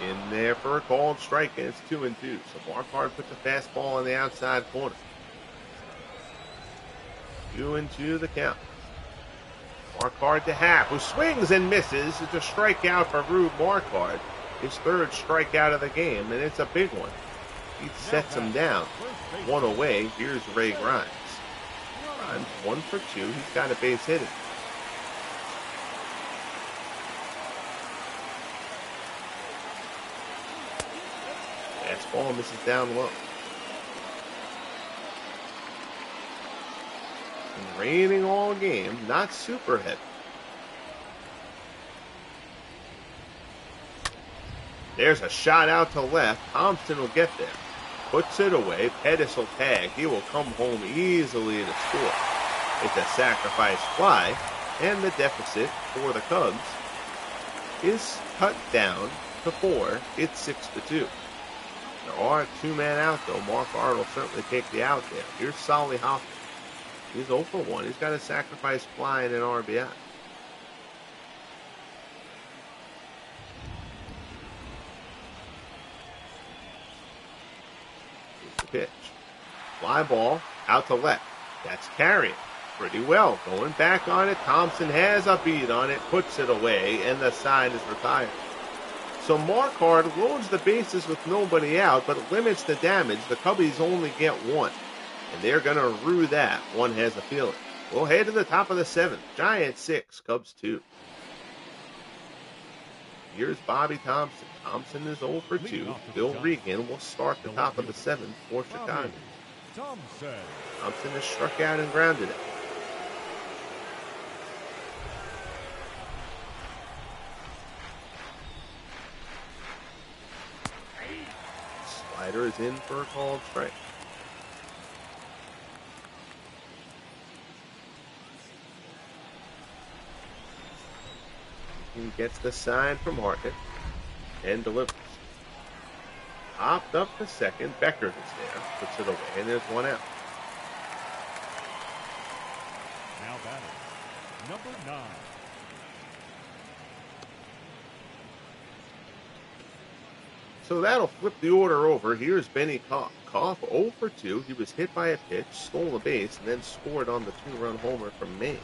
In there for a called strike, and it's 2-2. So Marquardt puts a fastball on the outside corner. 2-2 the count. Marquardt to Happ, who swings and misses. It's a strikeout for Rube Marquardt. His 3rd strikeout of the game, and it's a big one. He sets him down. 1 away. Here's Ray Grimes. Grimes 1 for 2. He's got a base hit. Fastball misses down low. And raining all game, not super heavy. There's a shot out to left. Thompson will get there. Puts it away. Pettis will tag. He will come home easily to score. It's a sacrifice fly, and the deficit for the Cubs is cut down to 4. It's 6-2. There are 2 men out, though. Marquardt will certainly take the out there. Here's Solly Hoffman. He's 0 for 1. He's got a sacrifice fly and an RBI. Here's the pitch. Fly ball out to left. That's carrying pretty well. Going back on it. Thompson has a beat on it. Puts it away, and the side is retired. So Marquardt loads the bases with nobody out, but limits the damage. The Cubbies only get 1. And they're going to rue that. One has a feeling. We'll head to the top of the 7th. Giants 6, Cubs 2. Here's Bobby Thompson. Thompson is 0 for 2. Bill Regan will start the top of the 7th for Chicago. Thompson has struck out and grounded it. Slider is in for a called strike. He gets the sign from Hartnett and delivers. Hopped up to second. Becker is there. Puts it away, and there's 1 out. Now batting, number 9. So that'll flip the order over. Here's Benny Koff. Koff 0 for 2. He was hit by a pitch, stole a base, and then scored on the 2-run homer from Mays.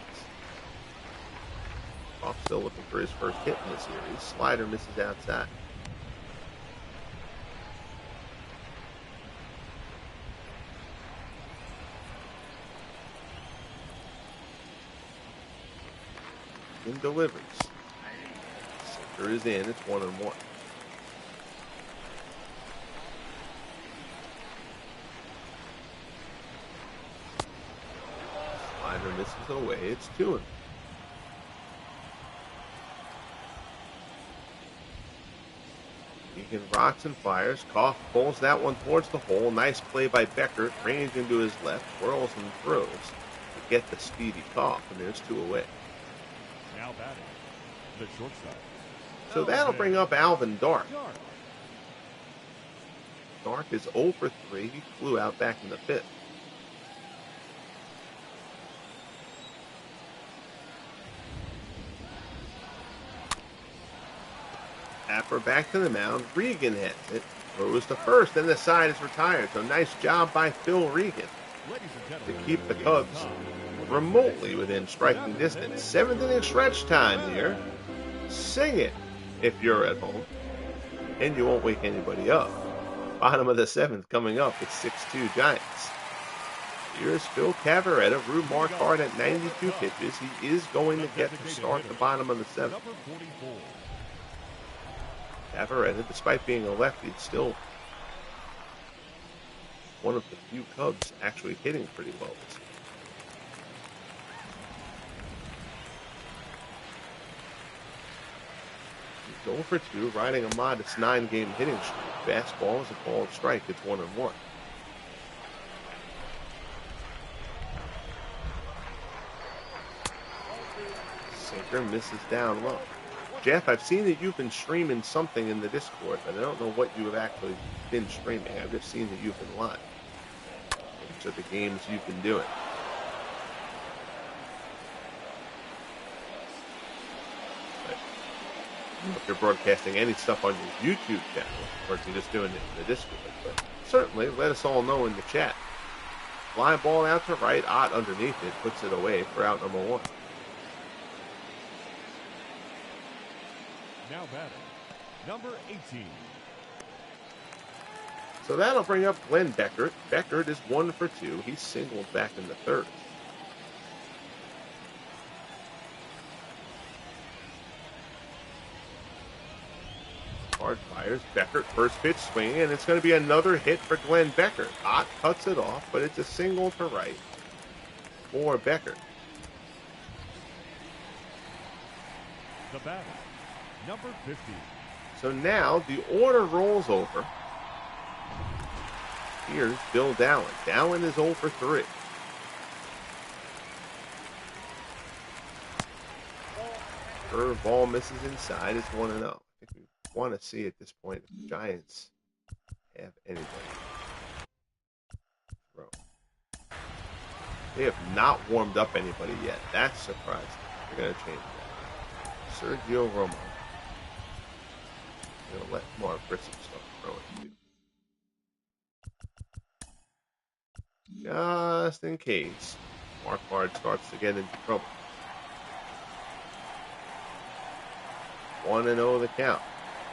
Koff still looking for his first hit in the series. Slider misses outside. And delivers. Center is in. It's 1-1. Slider misses away. It's 2-1. Egan rocks and fires. Koff pulls that one towards the hole. Nice play by Beckert. Range into his left. Whirls and throws to get the speedy Koff. And there's 2 away. Now batting, the shortstop. So that'll bring up Alvin Dark. Dark is 0 for 3. He flew out back in the 5th. Tapper back to the mound. Regan has it. Throws to first, and the side is retired. So nice job by Phil Regan to keep the Cubs remotely within striking distance. 7th inning stretch time here. Sing it if you're at home, and you won't wake anybody up. Bottom of the 7th coming up. It's 6-2 Giants. Here's Phil Cavaretta. Rue Marquardt at 92 pitches. He is going to get to start the bottom of the 7th. Cavaretta, despite being a lefty, is still one of the few Cubs actually hitting pretty well this year. He's 0 for 2, riding a modest 9-game hitting streak. Fastball is a called strike. It's 1-1. Sinker misses down low. Jeff, I've seen that you've been streaming something in the Discord, but I don't know what you have actually been streaming. I've just seen that you've been live. Which are the games you've been doing? But, if you're broadcasting any stuff on your YouTube channel, or if you're just doing it in the Discord, but certainly let us all know in the chat. Fly ball out to right, Ott underneath it, puts it away for out number 1. Now batting, number 18. So that'll bring up Glenn Beckert. Beckert is 1 for 2. He's singled back in the 3rd. Hard fires. Beckert first pitch swinging, and it's going to be another hit for Glenn Beckert. Ott cuts it off, but it's a single to right for Beckert. The batter, number 50. So now the order rolls over. Here's Bill Dowling. Dowling is 0 for 3. Curveball misses inside. It's 1-0. I think we want to see at this point if the Giants have anybody to throw. They have not warmed up anybody yet. That's surprising. They're going to change that. Sergio Romo. They'll let Mark Grissom start throwing too. Just in case Marquardt starts to get into trouble. 1-0 the count.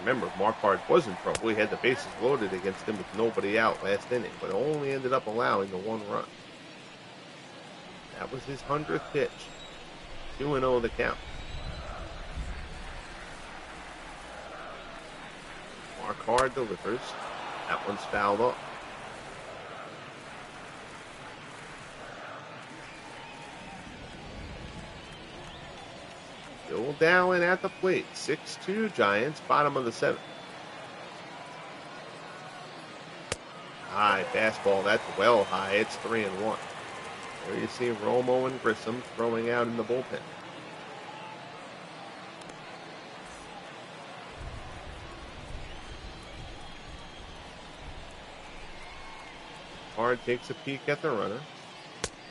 Remember, Marquardt was in trouble. He had the bases loaded against him with nobody out last inning, but only ended up allowing the 1 run. That was his 100th pitch. 2-0 the count. Marquardt delivers. That one's fouled off. Bill Dowling at the plate. 6-2 Giants, bottom of the 7th. High fastball. That's well high. It's 3-1. There you see Romo and Grissom throwing out in the bullpen. Hard takes a peek at the runner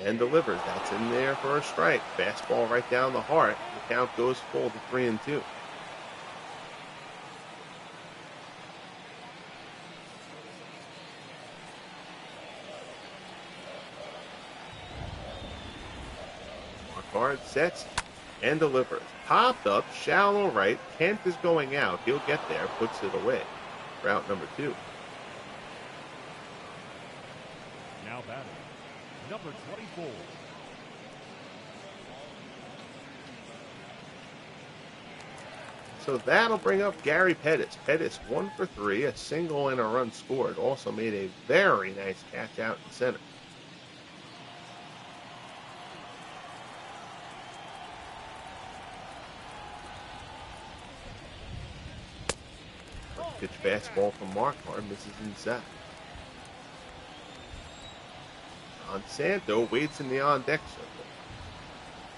and delivers. That's in there for a strike. Fastball right down the heart. The count goes full to 3-2. Marquardt sets and delivers. Popped up, shallow right. Kent is going out. He'll get there, puts it away. Route number 2. Now batting, number 24. So that'll bring up Gary Pettis. Pettis 1 for 3, a single and a run scored. Also made a very nice catch out in center. Pitch fastball from Marquardt misses inside. Monsanto waits in the on-deck circle.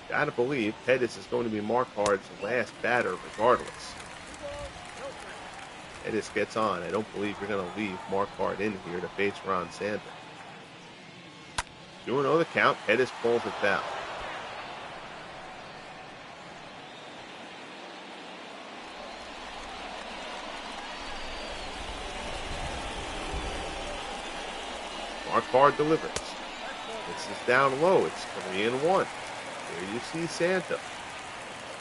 Gotta believe Pettis is going to be Marquardt's last batter regardless. Pettis gets on. I don't believe you're going to leave Marquardt in here to face Ron Santo. 2-0 the count. Pettis pulls it foul. Marquardt delivers. This is down low. It's 3-1. There you see Santo.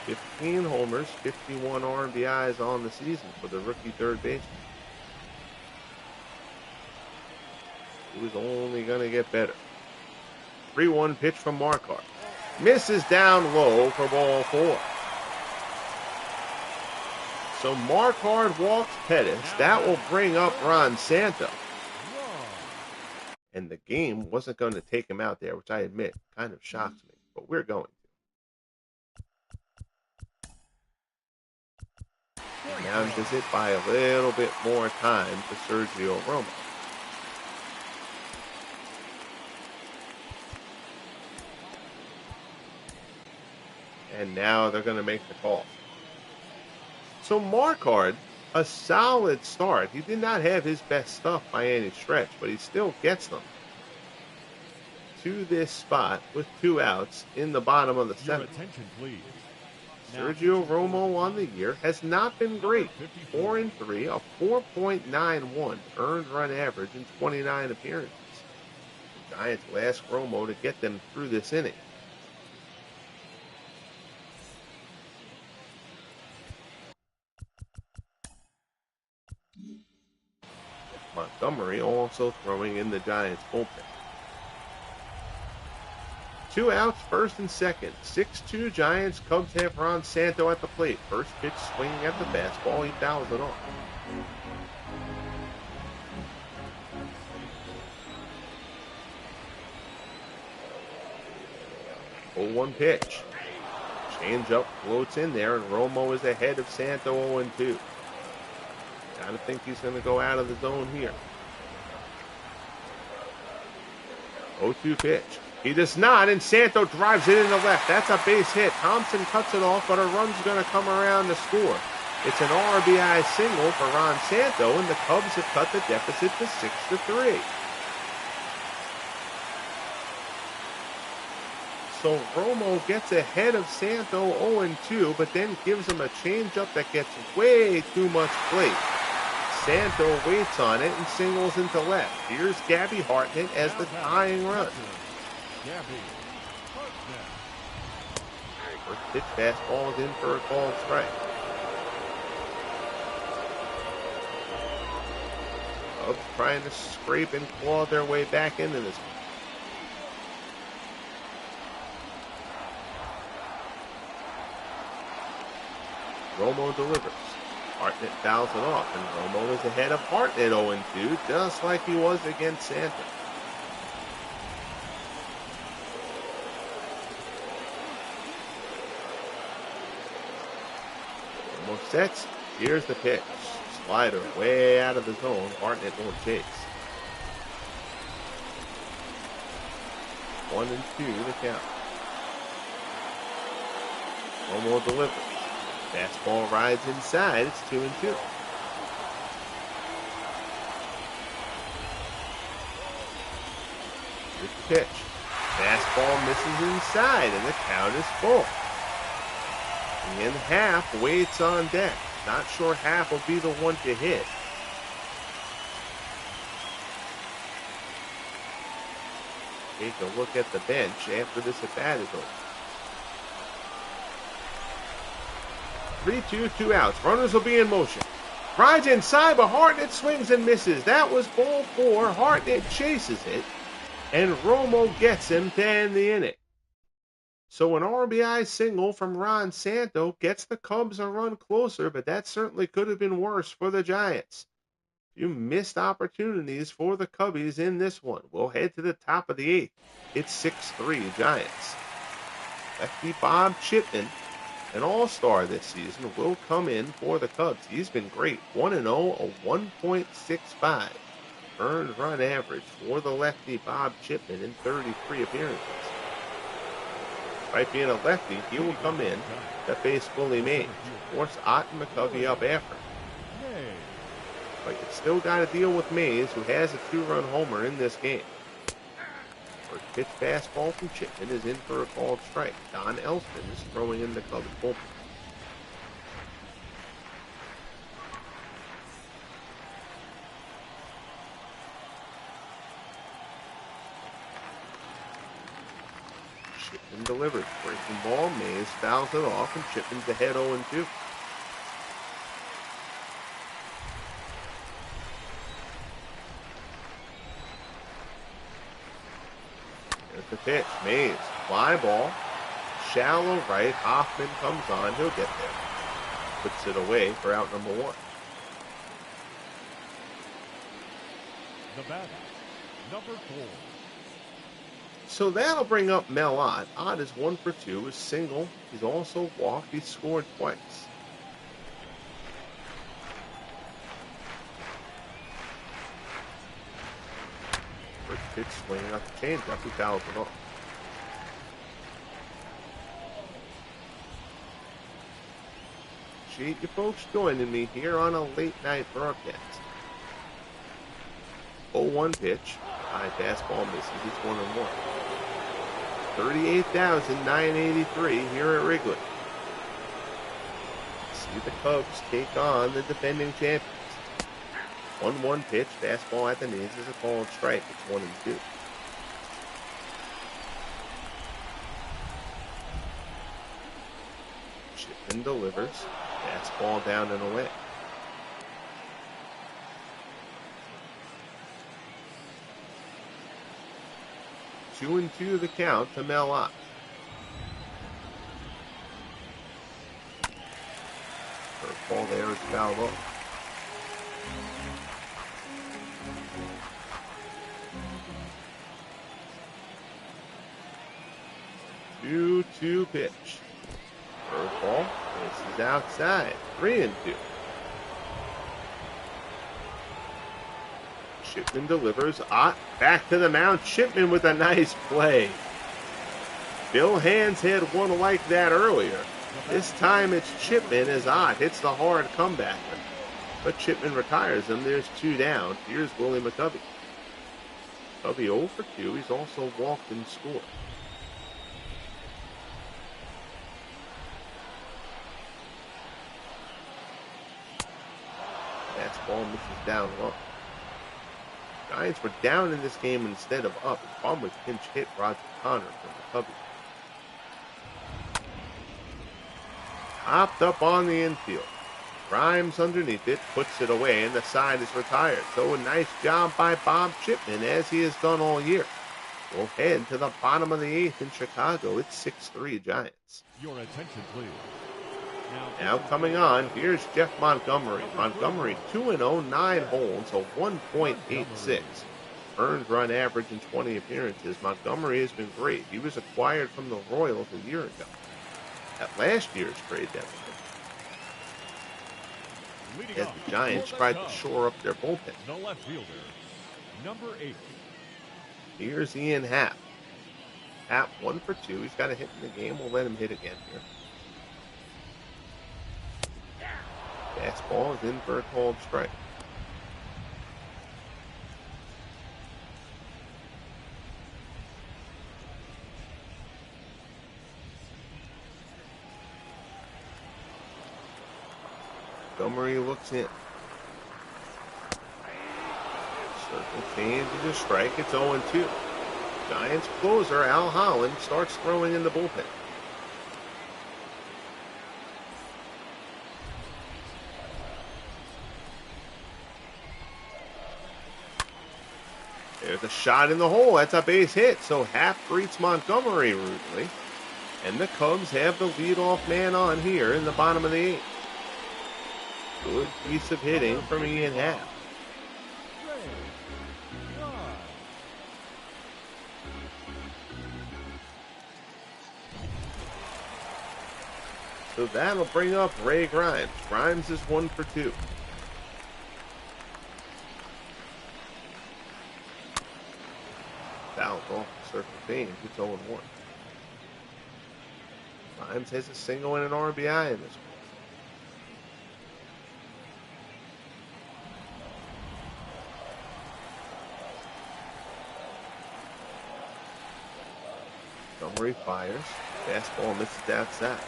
15 homers, 51 RBIs on the season for the rookie third baseman. It was only going to get better. 3-1 pitch from Marquardt. Misses down low for ball 4. So Marquardt walks Pettis. That will bring up Ron Santo. And the game wasn't going to take him out there, which I admit kind of shocks me. But we're going to. And now visit by a little bit more time to Sergio Romo. And now they're going to make the call. So Marquardt, a solid start. He did not have his best stuff by any stretch, but he still gets them to this spot with 2 outs in the bottom of the 7th. Attention, please. Sergio Romo on the year has not been great. 4-3, a 4.91 earned run average in 29 appearances. The Giants will ask Romo to get them through this inning. Montgomery also throwing in the Giants bullpen. 2 outs, first and second. 6-2 Giants. Cubs have Ron Santo at the plate. First pitch swinging at the fastball. He fouls it off. 0-1 pitch. Changeup floats in there, and Romo is ahead of Santo 0-2. Gotta think he's going to go out of the zone here. 0-2 pitch. He does not, and Santo drives it into left. That's a base hit. Thompson cuts it off, but a run's going to come around to score. It's an RBI single for Ron Santo, and the Cubs have cut the deficit to 6-3. So Romo gets ahead of Santo 0-2, but then gives him a changeup that gets way too much plate. Santo waits on it and singles into left. Here's Gabby Hartnett as the tying run. First pitch fastball is in for a called strike. Cubs trying to scrape and claw their way back into this one. Romo delivers. Hartnett fouls it off, and Romo is ahead of Hartnett 0-2, just like he was against Santo. Romo sets. Here's the pitch. Slider way out of the zone. Hartnett won't chase. 1-2 the count. Romo delivers. Fastball rides inside. It's 2-2. Here's the pitch. Fastball misses inside, and the count is full. And Half waits on deck. Not sure Half will be the one to hit. Take a look at the bench after this at-bat is over. 3-2, 2 outs. Runners will be in motion. Rides inside, but Hartnett swings and misses. That was ball 4. Hartnett chases it, and Romo gets him to end the inning. So an RBI single from Ron Santo gets the Cubs a run closer, but that certainly could have been worse for the Giants. You missed opportunities for the Cubbies in this one. We'll head to the top of the 8th. It's 6-3 Giants. Lefty Bob Chipman An all-star this season, will come in for the Cubs. He's been great. 1-0, a 1.65 earned run average for the lefty Bob Chipman in 33 appearances. Despite being a lefty, he will come in to face Willie Mays. Force Ott and McCovey up after. But you still got to deal with Mays, who has a 2-run homer in this game. First pitch fastball from Chipman is in for a called strike. Don Elston is throwing in the Cubs bullpen. Chipman delivers. Breaking ball. Mays fouls it off, and Chipman's ahead 0-2. There's the pitch. Mays. Fly ball. Shallow right. Hoffman comes on. He'll get there. Puts it away for out number 1. The batter, number 4. So that'll bring up Mel Ott. Ott is 1 for 2, is single. He's also walked. He's scored twice. First pitch swinging out the changeup. He fouls it off. Appreciate you folks joining me here on a late night broadcast. 0-1 pitch. High fastball misses. It's 1-1. 38,983 here at Wrigley. See the Cubs take on the defending champions. 1-1 pitch. Fastball at the knees is a called strike. It's 1-2. Chipman delivers. Fastball down and away. 2-2 the count to Mel Ott. First ball there is fouled off. Two pitch. First ball. This is outside. 3-2. Chipman delivers. Ott back to the mound. Chipman with a nice play. Bill Hands had one like that earlier. This time it's Chipman as Ott hits the hard comeback. But Chipman retires him. There's 2 down. Here's Willie McCovey. McCovey 0 for 2. He's also walked and scored. Fastball misses down low. Giants were down in this game instead of up. His bomb was pinch hit Roger Connor from McCovey. Hopped up on the infield. Grimes underneath it, puts it away, and the side is retired. So a nice job by Bob Chipman, as he has done all year. We'll head to the bottom of the 8th in Chicago. It's 6-3 Giants. Your attention, please. Now coming on, here's Jeff Montgomery. Montgomery 2-0, 9 holds, a 1.86 earned run average in 20 appearances. Montgomery has been great. He was acquired from the Royals a year ago at last year's trade deadline, as the Giants tried to shore up their bullpen. The left fielder, number 8. Here's Ian Happ. Happ 1 for 2. He's got a hit in the game. We'll let him hit again here. Fastball is in for a called strike. Montgomery looks in. Circle change to strike. It's 0-2. Giants closer Al Holland starts throwing in the bullpen. There's a shot in the hole. That's a base hit. So Happ greets Montgomery rudely. And the Cubs have the leadoff man on here in the bottom of the 8th. Good piece of hitting from Ian Happ. So that'll bring up Ray Grimes. Grimes is 1 for 2. Foul off the circle Payne. It's 0-1. Grimes has a single and an RBI in this one. Montgomery fires. Fastball misses outside.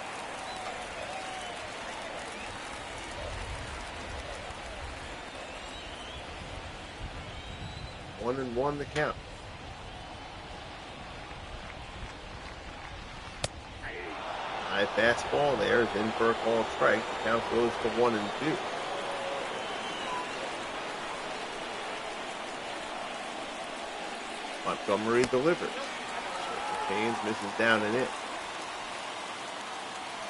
One and one the count. High fastball there is in for a called strike. The count goes to 1-2. Montgomery delivers. Haynes misses down and in.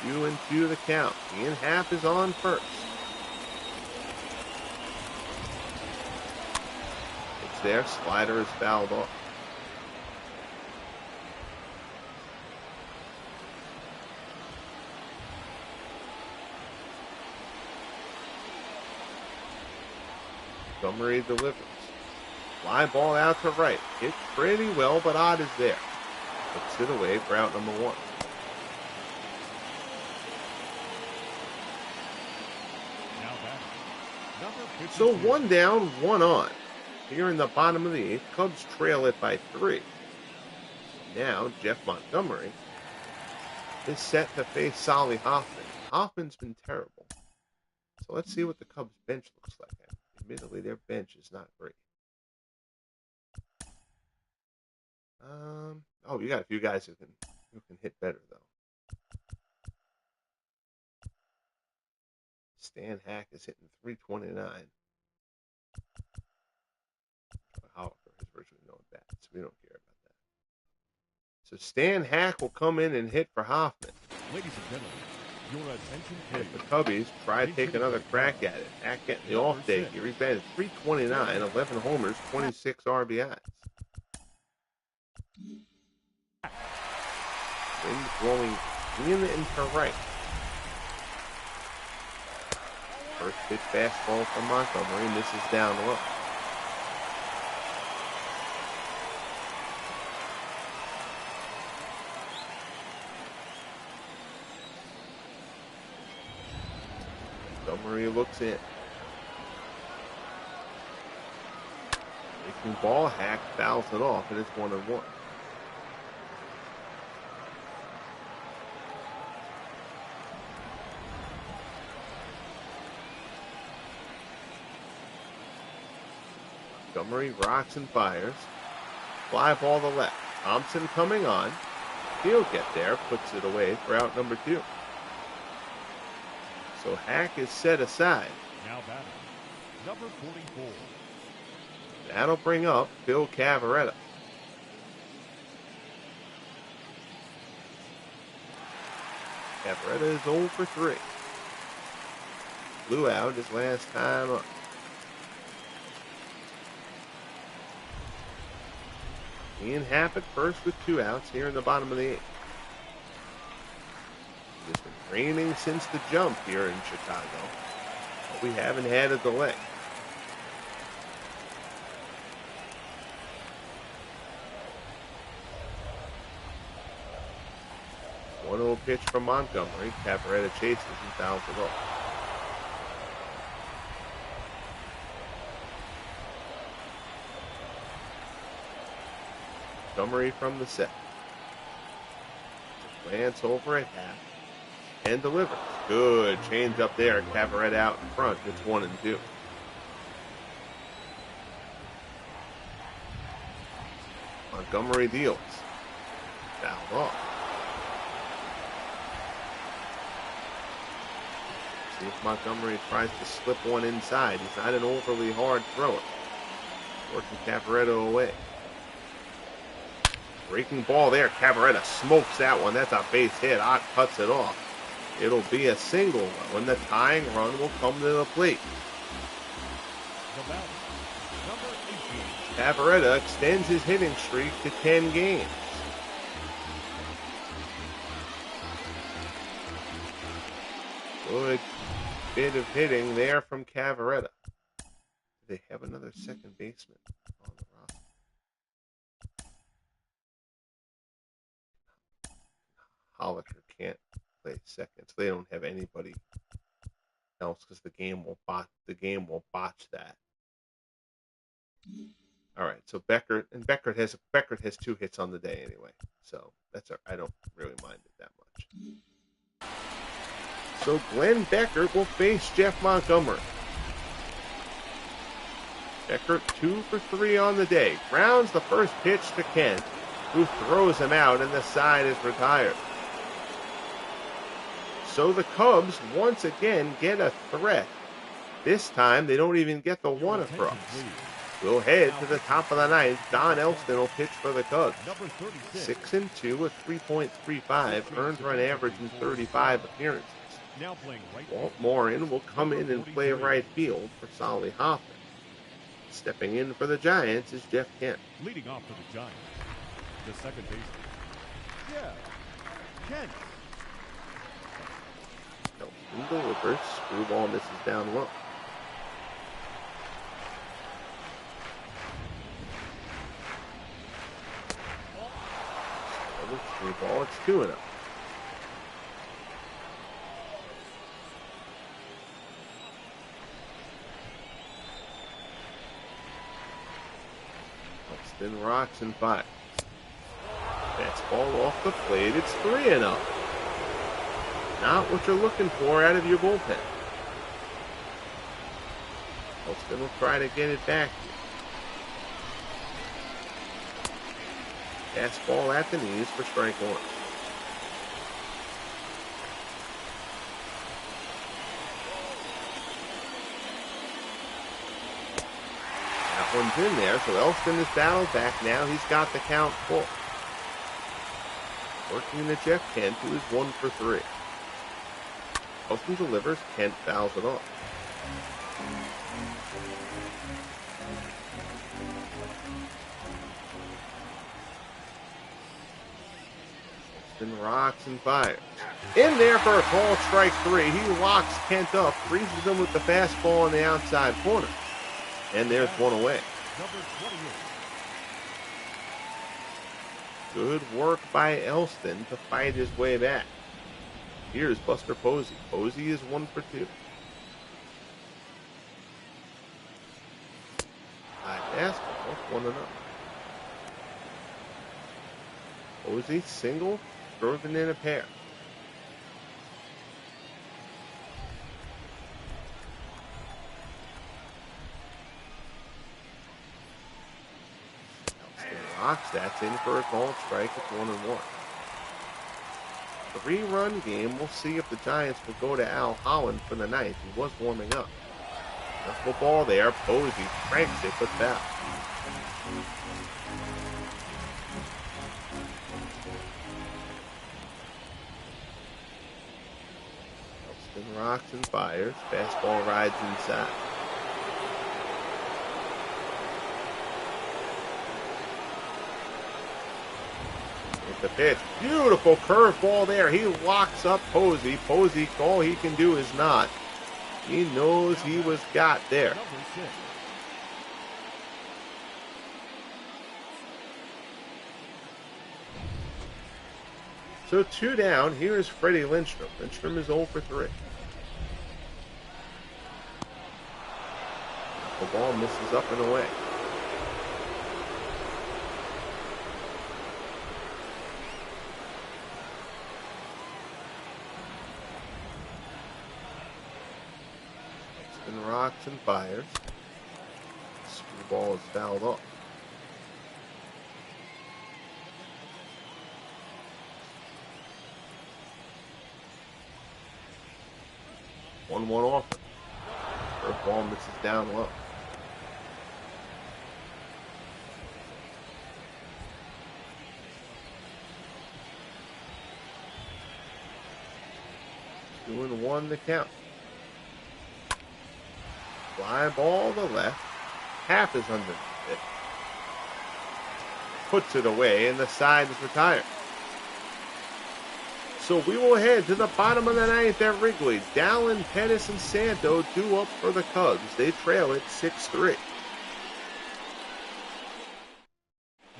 2-2 the count. Ian Happ is on first. It's there. Slider is fouled off. Montgomery delivers. Fly ball out to right. Hit pretty well, but Odd is there. Puts it away for out number 1. So 1 down, 1 on. Here in the bottom of the 8th, Cubs trail it by 3. Now Jeff Montgomery is set to face Solly Hoffman. Hoffman's been terrible. So let's see what the Cubs bench looks like. Admittedly, their bench is not great. Oh, you got a few guys who can hit better though. Stan Hack is hitting .329. However, has virtually no at bats, so we don't care about that. So Stan Hack will come in and hit for Hoffman. Ladies and gentlemen, your attention And please. the Cubbies try to take another crack at it. Hack getting the off day here. He's batted .329, 11 homers, 26 RBIs. Wind blowing in and to right. First pitch fastball from Montgomery. Misses down low. Montgomery looks in. Making ball. Hack fouls it off, and it's 1-1. Montgomery rocks and fires. Fly ball to left. Thompson coming on. He'll get there. Puts it away for out number 2. So Hack is set aside. Now batting, number 44. That'll bring up Phil Cavarretta. Cavarretta is 0 for 3. Blew out his last time up. Ian Happ at first with 2 outs here in the bottom of the 8th. It's been raining since the jump here in Chicago, but we haven't had a delay. One-0 pitch from Montgomery. Cavarretta chases and fouls it off. Montgomery from the set. Glance over at Happ and delivers. Good change up there. Cavarretta out in front. It's 1-2. Montgomery deals. Fouled off. See if Montgomery tries to slip one inside. He's not an overly hard thrower. Working Cavarretta away. Breaking ball there. Cavarretta smokes that one. That's a base hit. Ott cuts it off. It'll be a single when the tying run will come to the plate. The batter, number 18. Cavarretta extends his hitting streak to 10 games. Good bit of hitting there from Cavaretta. Do they have another second baseman on the roster? Hollister can't play second, so they don't have anybody else because the game will botch that. All right, so Beckert has 2 hits on the day anyway, so I don't really mind it that much. So Glenn Beckert will face Jeff Montgomery. Beckert 2 for 3 on the day. Grounds the first pitch to Kent, who throws him out, and the side is retired. So the Cubs once again get a threat. This time they don't even get the one across. We'll head to the top of the ninth. Don Elston will pitch for the Cubs. 6-2 with 3.35 earned run average in 35 appearances. Walt Morin will come in and play right field for Solly Hoffman. Stepping in for the Giants is Jeff Kent. Leading off for the Giants, the second baseman, Jeff Kent. Elston delivers. Screwball misses down low. Screwball, it's 2-0. Elston rocks and fires. Fastball off the plate. It's 3-0. Not what you're looking for out of your bullpen. Elston will try to get it back here. Fastball at the knees for strike 1. That one's in there, so Elston is battled back now. He's got the count full. Working to Jeff Kent, who is 1 for 3. Elston delivers, Kent fouls it off. Elston rocks and fires. In there for a call, strike 3. He locks Kent up, freezes him with the fastball on the outside corner. And there's one away. Good work by Elston to fight his way back. Here's Buster Posey. Posey is 1 for 2. High fastball, 1-0. Posey single, driven in a pair. Elston rocks. That's in for a called strike. It's 1-1. 3-run game. We'll see if the Giants will go to Al Holland for the ninth. He was warming up. Knuckle ball there. Posey cranks it, but foul. Elston rocks and fires. Fastball rides inside. The pitch. Beautiful curveball there. He locks up Posey. Posey, all he can do is not. He knows he was got there. So 2 down. Here is Freddie Lindstrom. Lindstrom is 0 for 3. The ball misses up and away. Rocks and fires. Screwball is fouled off. One offer. Curveball misses down low. Two and one to count. Fly ball to left. Half is underneath it. Puts it away, and the side is retired. So we will head to the bottom of the ninth at Wrigley. Dallin, Pettis, and Santo due up for the Cubs. They trail it 6-3.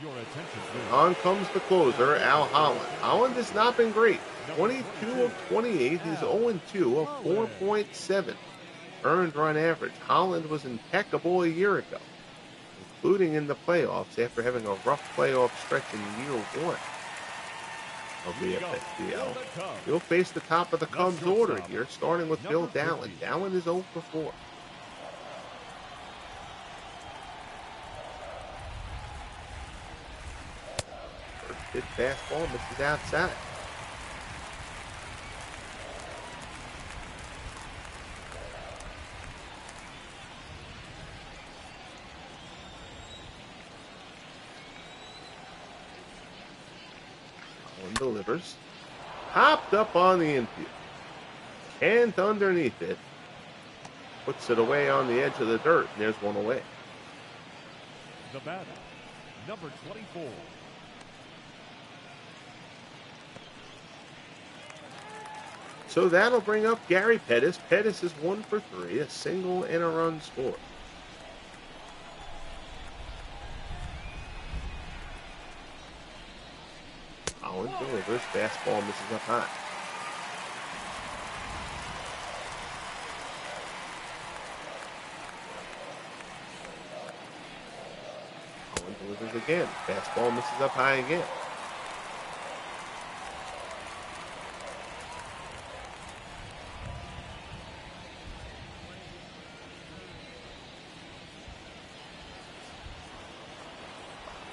Your attention, please. On comes the closer, Al Holland. Holland has not been great. 22 of 28. He's 0-2, a 4.7 earned run average. Holland was impeccable a year ago, including in the playoffs after having a rough playoff stretch in year one of the FSBL. He'll face the top of the Cubs order here, starting with Bill Dallin. Dallin is 0 for 4. First pitch fastball misses outside. Delivers. Popped up on the infield. Can't underneath it. Puts it away on the edge of the dirt, and there's one away. The batter, number 24. So that'll bring up Gary Pettis. Pettis is 1 for 3, a single and a run scored. Holland delivers. Fastball misses up high. Holland delivers again. Fastball misses up high again.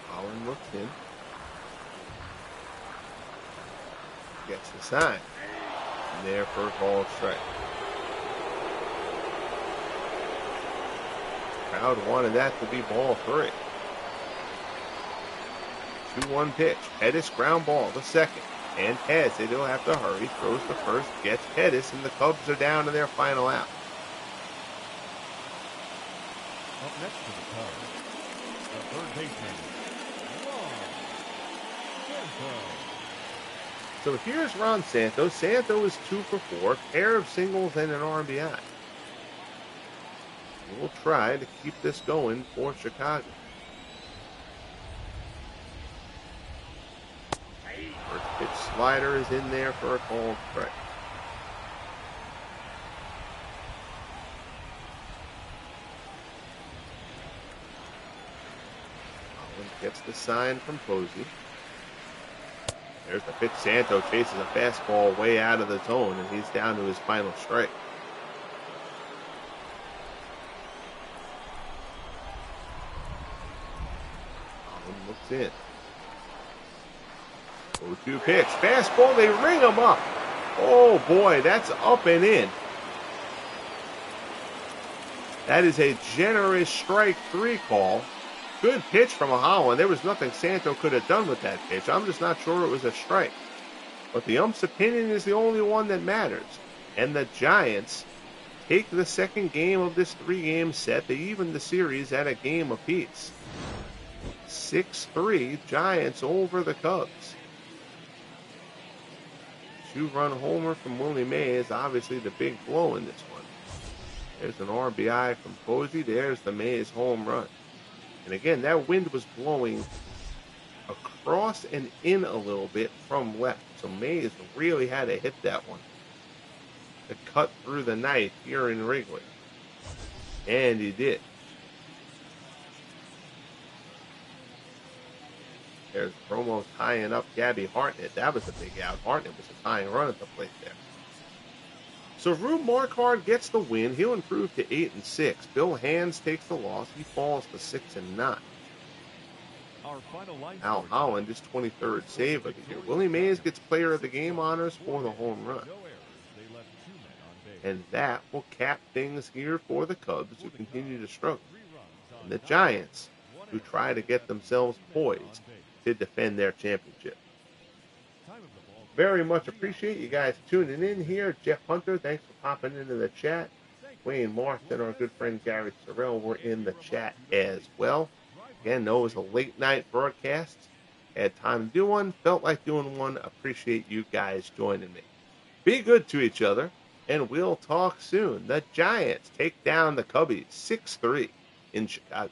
Holland looks in. Gets the sign. And there for a called strike. Crowd wanted that to be ball 3. 2-1 pitch. Pettis ground ball to second. And Pettis, they don't have to hurry. Throws to first, gets Pettis, and the Cubs are down to their final out. Up next to the Cubs, the third baseman, Santo. So here's Ron Santo. Santo is 2 for 4, pair of singles and an RBI. We'll try to keep this going for Chicago. First pitch slider is in there for a called strike. Holland gets the sign from Posey. There's the pitch. Santo chases a fastball way out of the zone, and he's down to his final strike. Holland looks in. 0-2 pitch. Fastball, they ring him up. Oh boy, that's up and in. That is a generous strike 3 call. Good pitch from Holland. There was nothing Santo could have done with that pitch. I'm just not sure it was a strike. But the ump's opinion is the only one that matters. And the Giants take the second game of this 3-game set. They even the series at a game apiece. 6-3, Giants over the Cubs. 2-run homer from Willie Mays, obviously the big blow in this one. There's an RBI from Posey. There's the Mays home run. And again, that wind was blowing across and in a little bit from left. So Mays really had to hit that one to cut through the night here in Wrigley. And he did. There's Promo tying up Gabby Hartnett. That was a big out. Hartnett was a tying run at the plate there. So Rube Marquardt gets the win. He'll improve to 8-6. Bill Hands takes the loss. He falls to 6-9. Al Holland is 23rd save of the year. Willie Mays gets player of the game honors for the home run. And that will cap things here for the Cubs, who continue to struggle. And the Giants, who try to get themselves poised to defend their championship. Very much appreciate you guys tuning in here. Jeff Hunter, thanks for popping into the chat. Wayne Marston, our good friend Gary Sorrell, were in the chat as well. Again, no, it was a late night broadcast. Had time to do one, felt like doing one. Appreciate you guys joining me. Be good to each other, and we'll talk soon. The Giants take down the Cubbies 6-3 in Chicago.